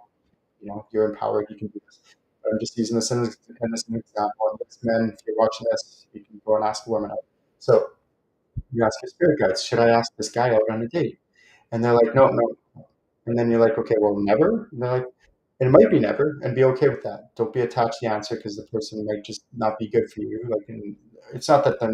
You're empowered. You can do this. But I'm just using this as an example. And yes, men, if you're watching this, you can go and ask a woman out. So you ask your spirit guides, should I ask this guy out on a date? And they're like, no, no. And then you're like, okay, well, never. And they're like, it might be never, and be okay with that. Don't be attached to the answer because the person might just not be good for you. Like, and it's not that they're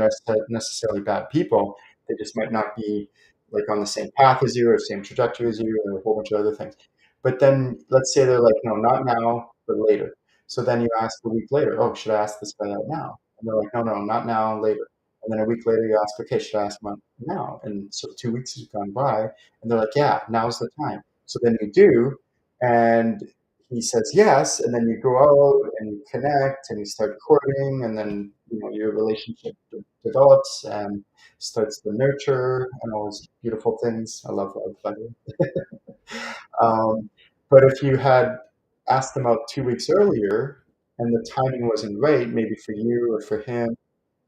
necessarily bad people. They just might not be like on the same path as you or same trajectory as you or a whole bunch of other things. But then let's say they're like, no, not now, but later. So then you ask a week later, oh, should I ask this guy out now? And they're like, no, no, not now, later. And then a week later you ask, okay, should I ask him out now? And so 2 weeks has gone by, and they're like, yeah, now's the time. So then you do, and he says yes, and then you go out and you connect and you start courting, and then your relationship develops and starts to nurture and all those beautiful things. I love love, by the way. But if you had asked them out 2 weeks earlier and the timing wasn't right, maybe for you or for him,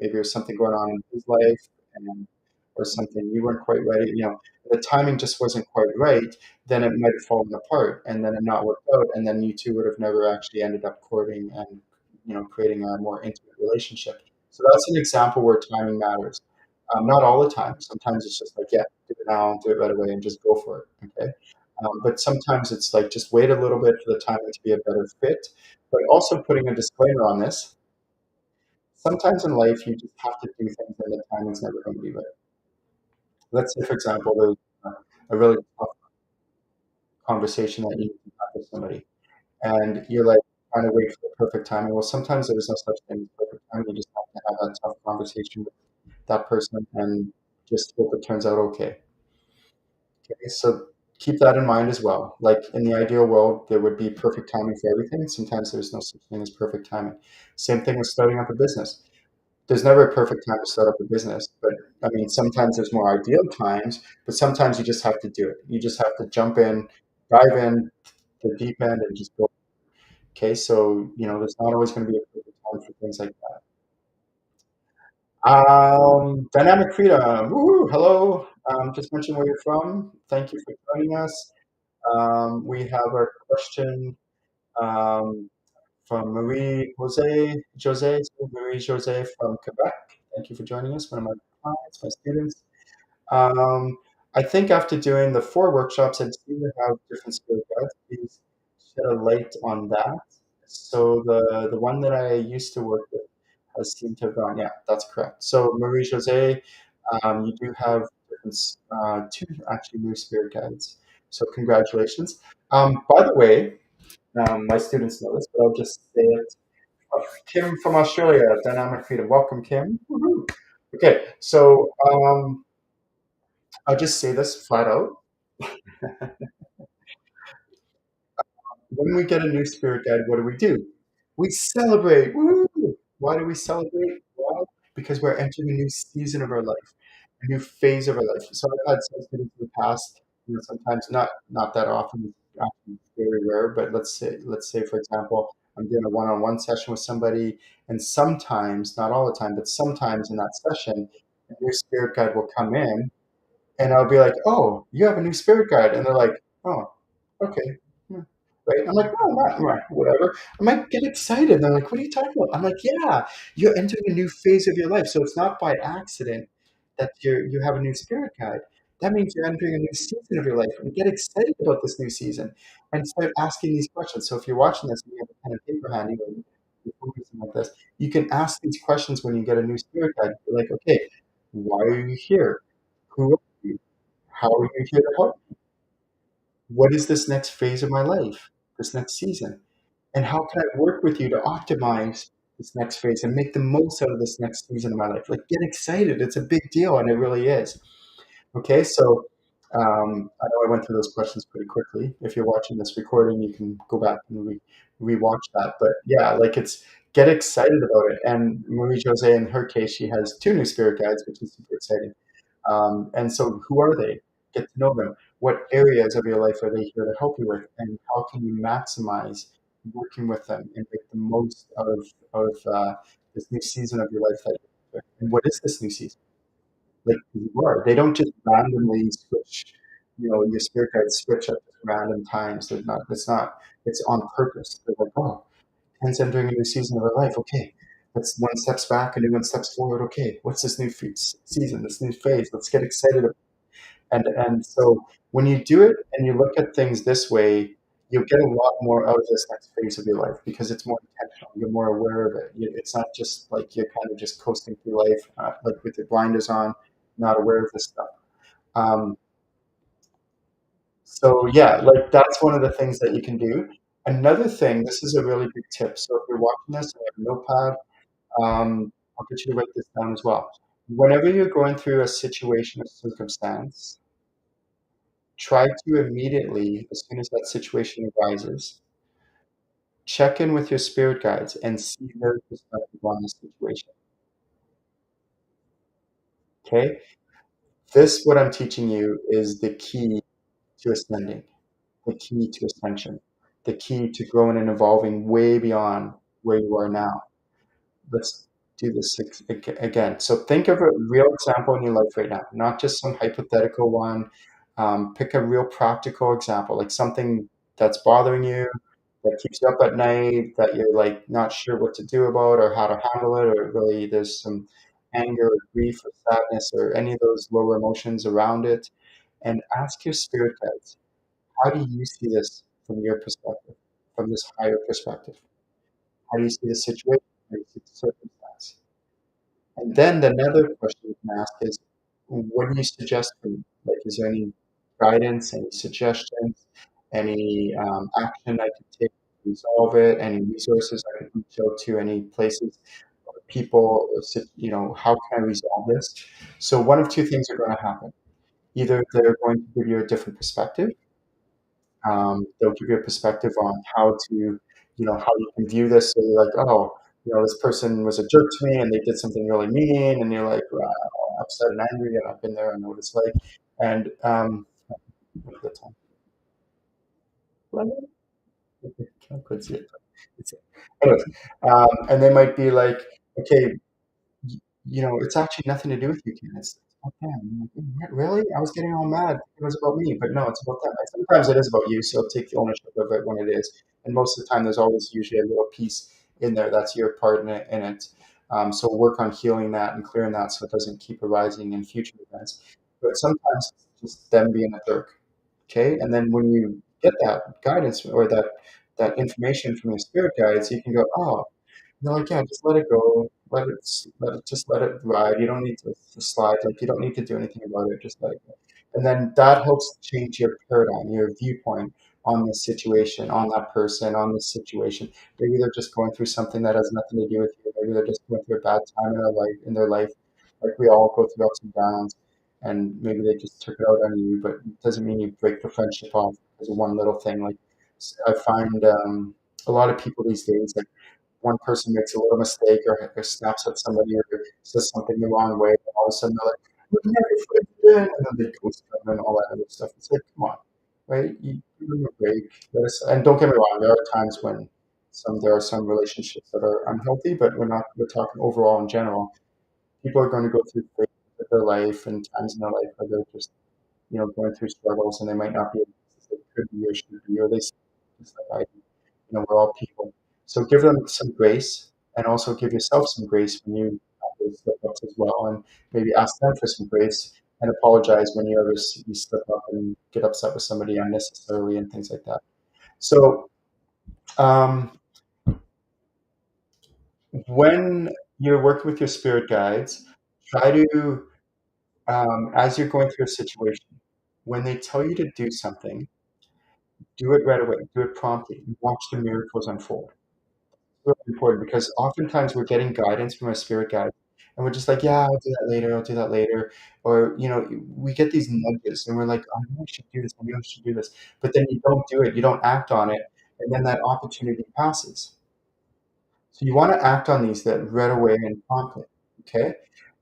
maybe there's something going on in his life, and or something you weren't quite ready, the timing just wasn't quite right, then it might have fallen apart and then it not worked out, and then you two would have never actually ended up courting and creating a more intimate relationship. So that's an example where timing matters. Not all the time. Sometimes it's just like, yeah, do it now, do it right away, and just go for it. Okay. But sometimes it's like just wait a little bit for the timing to be a better fit. But also putting a disclaimer on this. Sometimes in life you just have to do things and the timing's never going to be right. Let's say, for example, there's a really tough conversation that you need to have with somebody, and you're like trying to wait for the perfect timing. Well, sometimes there's no such thing as perfect timing. You just have to have that tough conversation with that person and just hope it turns out okay. Okay, so keep that in mind as well. Like in the ideal world, there would be perfect timing for everything. Sometimes there's no such thing as perfect timing. Same thing with starting up a business. There's never a perfect time to start up a business, but I mean, sometimes there's more ideal times, but sometimes you just have to do it. You just have to jump in, dive in the deep end, and just go. Okay, so there's not always going to be a perfect time for things like that. Dynamic freedom. Woohoo, hello. Just mention where you're from. Thank you for joining us. We have our question. Um, from Marie Jose from Quebec. Thank you for joining us. One of my clients, my students. Um, I think after doing the 4 workshops, I'd seen you have different spirit guides. Please shed a light on that. So the one that I used to work with has seemed to have gone. Yeah, that's correct. So Marie Jose, you do have different, two actually new spirit guides. So congratulations. By the way, my students know this, but I'll just say it. Kim from Australia, Dynamic Freedom. Welcome, Kim. Woohoo. Okay, so I'll just say this flat out. When we get a new spirit guide, what do? We celebrate. Woo! Why do we celebrate? Well, because we're entering a new season of our life, a new phase of our life. So I've had some students in the past, sometimes not that often, actually very rare, but let's say for example, I'm doing a one-on-one session with somebody, and sometimes, not all the time, but sometimes in that session, a new spirit guide will come in and I'll be like, "Oh, you have a new spirit guide," and they're like, "Oh, okay." Yeah. Right? I'm like, "No, not whatever." I might get excited. They're like, "What are you talking about?" I'm like, "Yeah, you're entering a new phase of your life, so it's not by accident that you have a new spirit guide. That means you're entering a new season of your life, and get excited about this new season, and start asking these questions." So if you're watching this and you have a pen and paper handy, or you're focusing like this, you can ask these questions when you get a new spirit guide. You're like, "Okay, why are you here? Who are you? How are you here to help? What is this next phase of my life, this next season? And how can I work with you to optimize this next phase and make the most out of this next season of my life?" Like, get excited. It's a big deal, and it really is. Okay, so I know I went through those questions pretty quickly. If you're watching this recording, you can go back and rewatch that. But yeah, like it's get excited about it. And Marie Jose, in her case, she has 2 new spirit guides, which is super exciting. And so, who are they? Get to know them. What areas of your life are they here to help you with? And how can you maximize working with them and make the most out of this new season of your life that you're in? And what is this new season? Like you are. They don't just randomly switch, your spirit guides switch at random times. They're not, it's on purpose. They're like, oh, Ken's entering a new season of our life. Okay. Let's one steps back and then one steps forward. Okay. What's this new season, this new phase? Let's get excited. And so when you do it and you look at things this way, you'll get a lot more out of this next phase of your life because it's more intentional. You're more aware of it. It's not just like you're kind of just coasting through life, like with your blinders on, not aware of this stuff. Um, so yeah, like that's one of the things that you can do. Another thing, this is a really big tip. So if you're watching this and you have a notepad, I'll get you to write this down as well. Whenever you're going through a situation or circumstance, try to immediately, as soon as that situation arises, check in with your spirit guides and see their perspective on the situation. Okay? This, what I'm teaching you, is the key to ascending, the key to ascension, the key to growing and evolving way beyond where you are now. Let's do this again. So think of a real example in your life right now, not just some hypothetical one. Pick a real practical example, like something that's bothering you, that keeps you up at night, that you're like not sure what to do about or how to handle it, or really there's some anger or grief or sadness or any of those lower emotions around it. And ask your spirit guides, how do you see this from your perspective, from this higher perspective? How do you see the situation? How do you see the circumstance? And then another question you can ask is, what do you suggest for me? Like, is there any guidance, any suggestions, any action I could take to resolve it, any resources I could reach out to, any places, people, how can I resolve this? So one of two things are going to happen. Either they're going to give you a different perspective. They'll give you a perspective on how to, how you can view this. So you're like, oh, this person was a jerk to me and they did something really mean, and you're like, wow, upset and angry, and I've been there, I know what it's like. And look at the time. Well, I could see it. Anyways, and they might be like, okay, it's actually nothing to do with you, Ken. It's about them. I'm like, really? I was getting all mad. It was about me, but no, it's about them. And sometimes it is about you, so take the ownership of it when it is. And most of the time, there's always usually a little piece in there that's your part in it. So work on healing that and clearing that so it doesn't keep arising in future events. But sometimes it's just them being a jerk. Okay, and then when you get that guidance or that information from your spirit guides, you can go, oh, no, like, yeah, just let it go. Let it ride. You don't need to slide. Like, you don't need to do anything about it. Just let it go. And then that helps change your paradigm, your viewpoint on this situation, on that person, on this situation. Maybe they're just going through something that has nothing to do with you. Maybe they're just going through a bad time in their life. Like we all go through ups and downs, and maybe they just took it out on you. But it doesn't mean you break the friendship off because of one little thing. Like I find a lot of people these days, like one person makes a little mistake or snaps at somebody or says something the wrong way, and all of a sudden they're like, "We're never friends again," and then they ghost them and all that other stuff. It's like, come on, right? You give them a break. And don't get me wrong, there are times when there are some relationships that are unhealthy, but we're talking overall in general. People are going to go through phases of their life and times in their life where they're just going through struggles and they might not be as they could be or should be, or they just like I do. We're all people. So give them some grace and also give yourself some grace when you have those slip ups as well. And maybe ask them for some grace and apologize when you slip up and get upset with somebody unnecessarily and things like that. So um, when you're working with your spirit guides, try to, as you're going through a situation, when they tell you to do something, do it right away, do it promptly, and watch the miracles unfold. Really important because oftentimes we're getting guidance from our spirit guide and we're just like, yeah, I'll do that later, I'll do that later. Or, we get these nudges and we're like, I know I should do this, I know I should do this. But then you don't do it, you don't act on it, and then that opportunity passes. So you want to act on these that right away and promptly. Okay.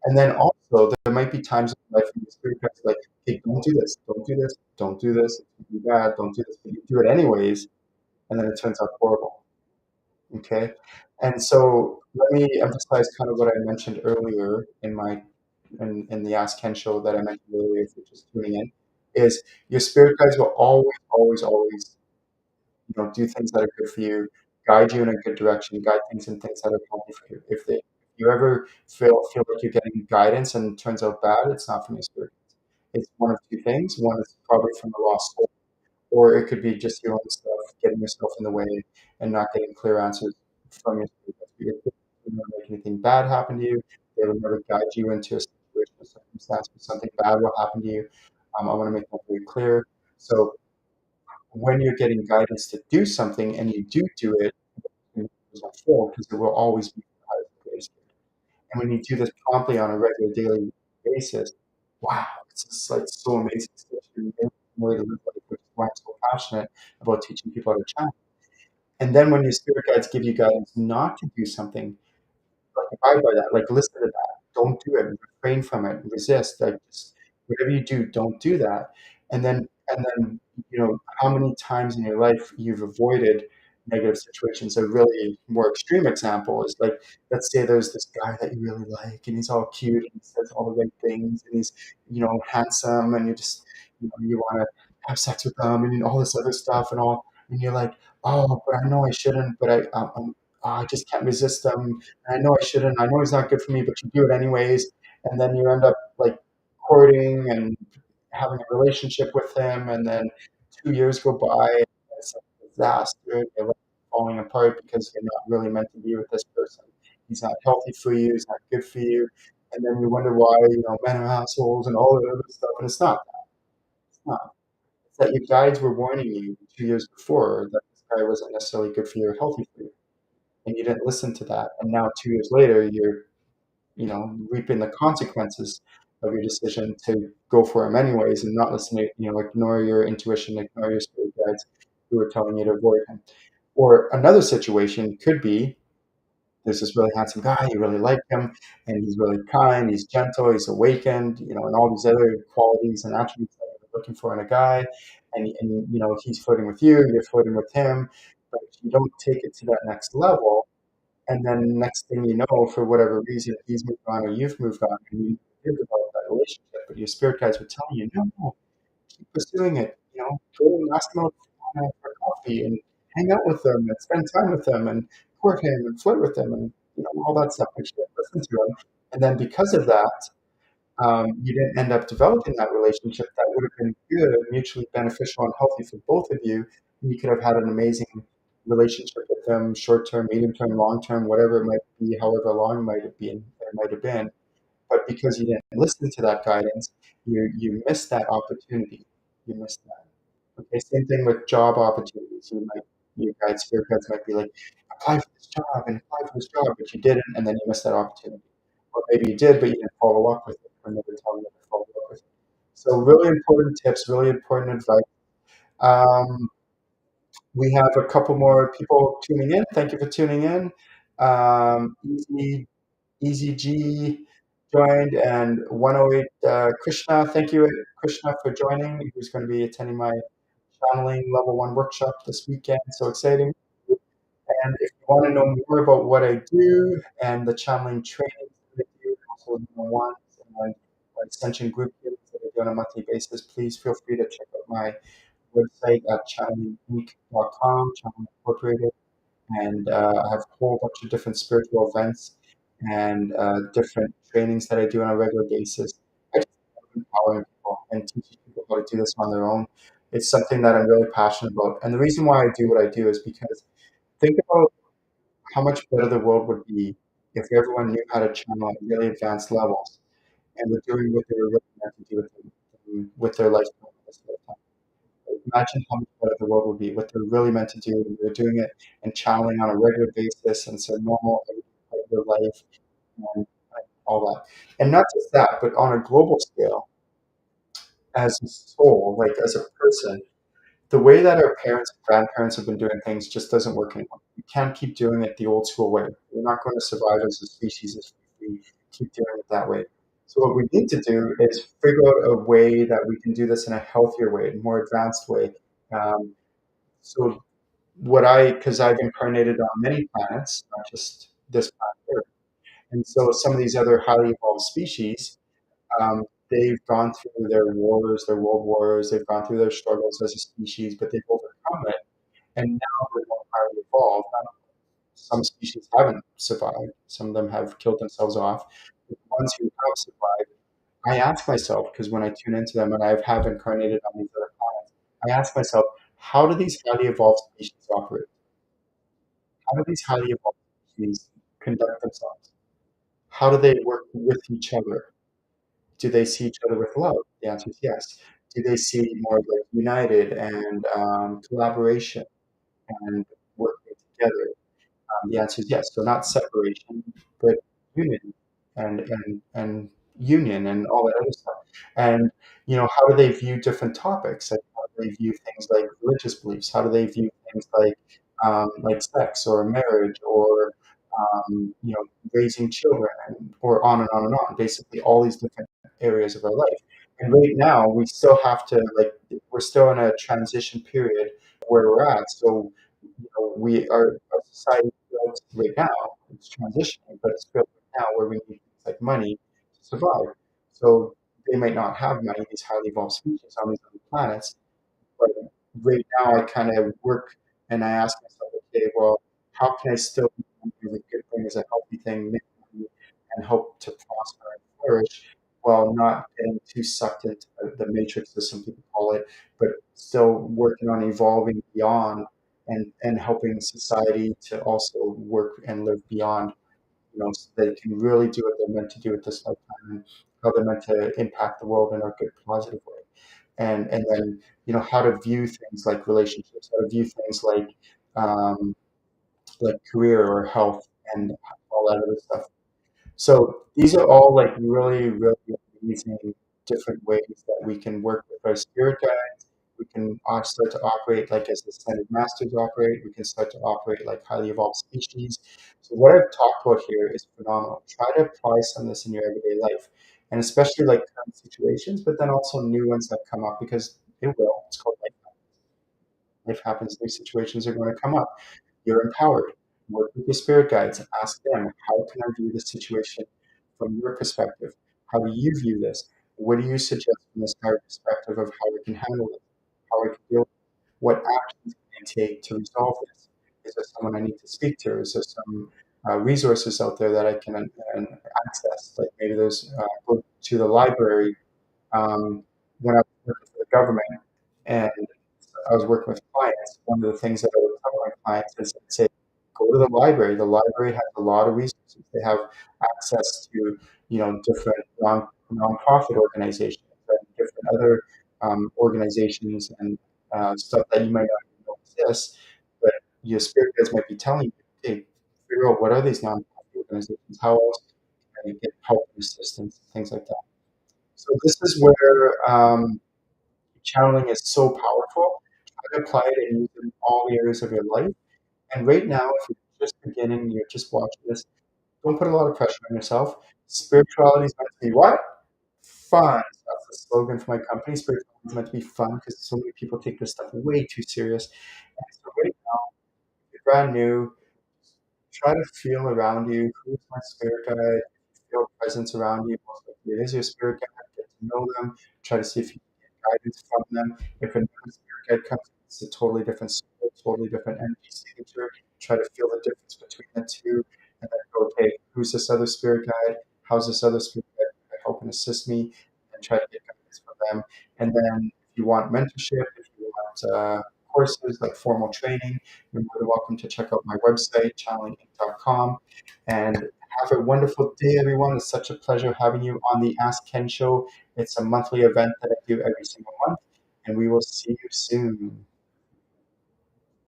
And then also there might be times in life when the spirit guide's like, hey, don't do this, don't do this, don't do this, it's gonna be bad, don't do this, but you do it anyways, and then it turns out horrible. Okay. And so let me emphasize kind of what I mentioned earlier in the Ask Ken show that I mentioned earlier, if you're just tuning in, is your spirit guides will always, always, always, do things that are good for you, guide you in a good direction, guide things and things that are healthy for you. If you ever feel like you're getting guidance and it turns out bad, it's not from your spirit guides. It's one of two things. One is probably from the lost soul, or it could be just your own stuff, getting yourself in the way and not getting clear answers from your students. They will never make anything bad happen to you. They will never guide you into a situation or circumstance where something bad will happen to you. I want to make that very clear. So when you're getting guidance to do something and you do it, it's not full because it will always be for the highest and greatest good. And when you do this promptly on a regular daily basis, wow, it's just like so amazing. It's such an amazing way to live life, which is why I'm so passionate about teaching people how to channel. And then when your spirit guides give you guidance not to do something, like abide by that, like listen to that. Don't do it. Refrain from it. Resist. Like just, whatever you do, don't do that. And then how many times in your life you've avoided negative situations. A really more extreme example is like, let's say there's this guy that you really like and he's all cute and he says all the right things and he's handsome and you want to have sex with him and all this other stuff and all, and you're like, oh, but I know I shouldn't, but I just can't resist him. I know I shouldn't. I know he's not good for me, but you do it anyways. And then you end up like courting and having a relationship with him. And then 2 years go by. And it's a disaster. They're like falling apart because you're not really meant to be with this person. He's not healthy for you. He's not good for you. And then you wonder why, men are assholes and all that other stuff. And it's not that. It's not. It's that your guides were warning you 2 years before that this guy wasn't necessarily good for you or healthy for you, and you didn't listen to that. And now 2 years later, you're reaping the consequences of your decision to go for him anyways and not listen to ignore your intuition, ignore your spirit guides who are telling you to avoid him. Or another situation could be there's this really handsome guy, you really like him, and he's really kind, he's gentle, he's awakened, and all these other qualities and attributes that you're looking for in a guy, and he's flirting with you, you're flirting with him, but you don't take it to that next level, and then next thing you know, for whatever reason, he's moved on or you've moved on, and you think about that that relationship, but your spirit guides would tell you, no, no, keep pursuing it. Go and ask them out for coffee and hang out with them and spend time with them and court him and flirt with them and all that stuff. But you didn't listen to him, and then because of that, you didn't end up developing that relationship that would have been good, mutually beneficial, and healthy for both of you. And you could have had an amazing relationship with them, short term, medium term, long term, whatever it might be, however long it might have been. But because you didn't listen to that guidance, you missed that opportunity. You missed that. Okay, same thing with job opportunities. Spirit guides might be like, apply for this job and apply for this job, but you didn't, and then you missed that opportunity. Or maybe you did, but you didn't follow up with it, or never tell you to follow up with it. So really important tips, really important advice. Um, we have a couple more people tuning in. Thank you for tuning in. Easy G joined, and 108 Krishna. Thank you, Krishna, for joining. Who's going to be attending my channeling level 1 workshop this weekend. So exciting. And if you want to know more about what I do and the channeling training that I do, also one-on-ones and my ascension group healings that I do on a monthly basis, please feel free to check out my website at channelinginc.com, Channeling Incorporated. And I have a whole bunch of different spiritual events and different trainings that I do on a regular basis. I just love empowering people and teaching people how to do this on their own. It's something that I'm really passionate about. And the reason why I do what I do is because think about how much better the world would be if everyone knew how to channel at really advanced levels and were doing what they were really meant to do with their life. Imagine how much better the world would be, what they're really meant to do, and they're doing it and channeling on a regular basis, and so normal part of their life and all that. And not just that, but on a global scale, as a soul, like as a person, the way that our parents and grandparents have been doing things just doesn't work anymore. We can't keep doing it the old school way. We're not going to survive as a species if we keep doing it that way. So what we need to do is figure out a way that we can do this in a healthier way, a more advanced way. Um, so because I've incarnated on many planets, not just this planet Earth, and so some of these other highly evolved species, they've gone through their wars, their world wars, they've gone through their struggles as a species, but they've overcome it, and now they're more highly evolved. Some species haven't survived; some of them have killed themselves off. But the ones who have survived, I ask myself, because when I tune into them, and I have incarnated on these other planets, I ask myself, how do these highly evolved species operate? How do these highly evolved species conduct themselves? How do they work with each other? Do they see each other with love? The answer is yes. Do they see more like united and collaboration and working together? The answer is yes. So not separation, but unity and union and all that other stuff. And how do they view different topics? Like how do they view things like religious beliefs? How do they view things like sex or marriage or raising children or on and on and on. Basically, all these different areas of our life. And right now, we still have to we're still in a transition period where we're at. So our society built right now, it's transitioning, but it's built right now where we need things like money to survive. So they might not have money, these highly evolved species on these other planets, but right now I kind of work and I ask myself, okay, well, how can I still do the good thing as a healthy thing, make money, and hope to prosper and flourish while not getting too sucked into the matrix, as some people call it, but still working on evolving beyond and helping society to also work and live beyond, so they can really do what they're meant to do at this lifetime and how they're meant to impact the world in a good, positive way. And then how to view things like relationships, how to view things um, like career or health and all that other stuff. So these are all like really, really amazing different ways that we can work with our spirit guides. We can start to operate like as ascended masters operate. We can start to operate like highly evolved species. So what I've talked about here is phenomenal. Try to apply some of this in your everyday life, and especially like current situations, but then also new ones that come up because it will. It's called life. Life happens. New situations are going to come up. You're empowered. Work with your spirit guides. Ask them, how can I view this situation from your perspective? How do you view this? What do you suggest from this higher perspective of how we can handle it, how we can deal with it? What actions can I take to resolve this? Is there someone I need to speak to? Is there some resources out there that I can access? Like maybe there's go to the library. When I was working for the government and I was working with clients, one of the things that I would tell my clients is I'd say, go to the library. The library has a lot of resources. They have access to, different nonprofit organizations and different other organizations and stuff that you might not even know exists, but your spirit guides might be telling you, hey, figure out what are these nonprofit organizations? How else can I get help and assistance, things like that. So this is where channeling is so powerful. Try to apply it and use it in all the areas of your life. And right now, if you're just beginning, you're just watching this, don't put a lot of pressure on yourself. Spirituality is meant to be what? Fun. That's the slogan for my company. Spirituality is meant to be fun because so many people take this stuff way too serious. And so right now, if you're brand new, try to feel around you. Who's my spirit guide? Feel presence around you. Most likely it is your spirit guide. Get to know them. Try to see if you can get guidance from them. If another spirit guide comes, it's a totally different soul, totally different energy signature. Try to feel the difference between the two, and then go, okay, who's this other spirit guide? How's this other spirit guide help and assist me? And try to get guidance from them. And then, if you want mentorship, if you want courses like formal training, you're more than welcome to check out my website, channelinginc.com. And have a wonderful day, everyone. It's such a pleasure having you on the Ask Ken Show. It's a monthly event that I do every single month, and we will see you soon.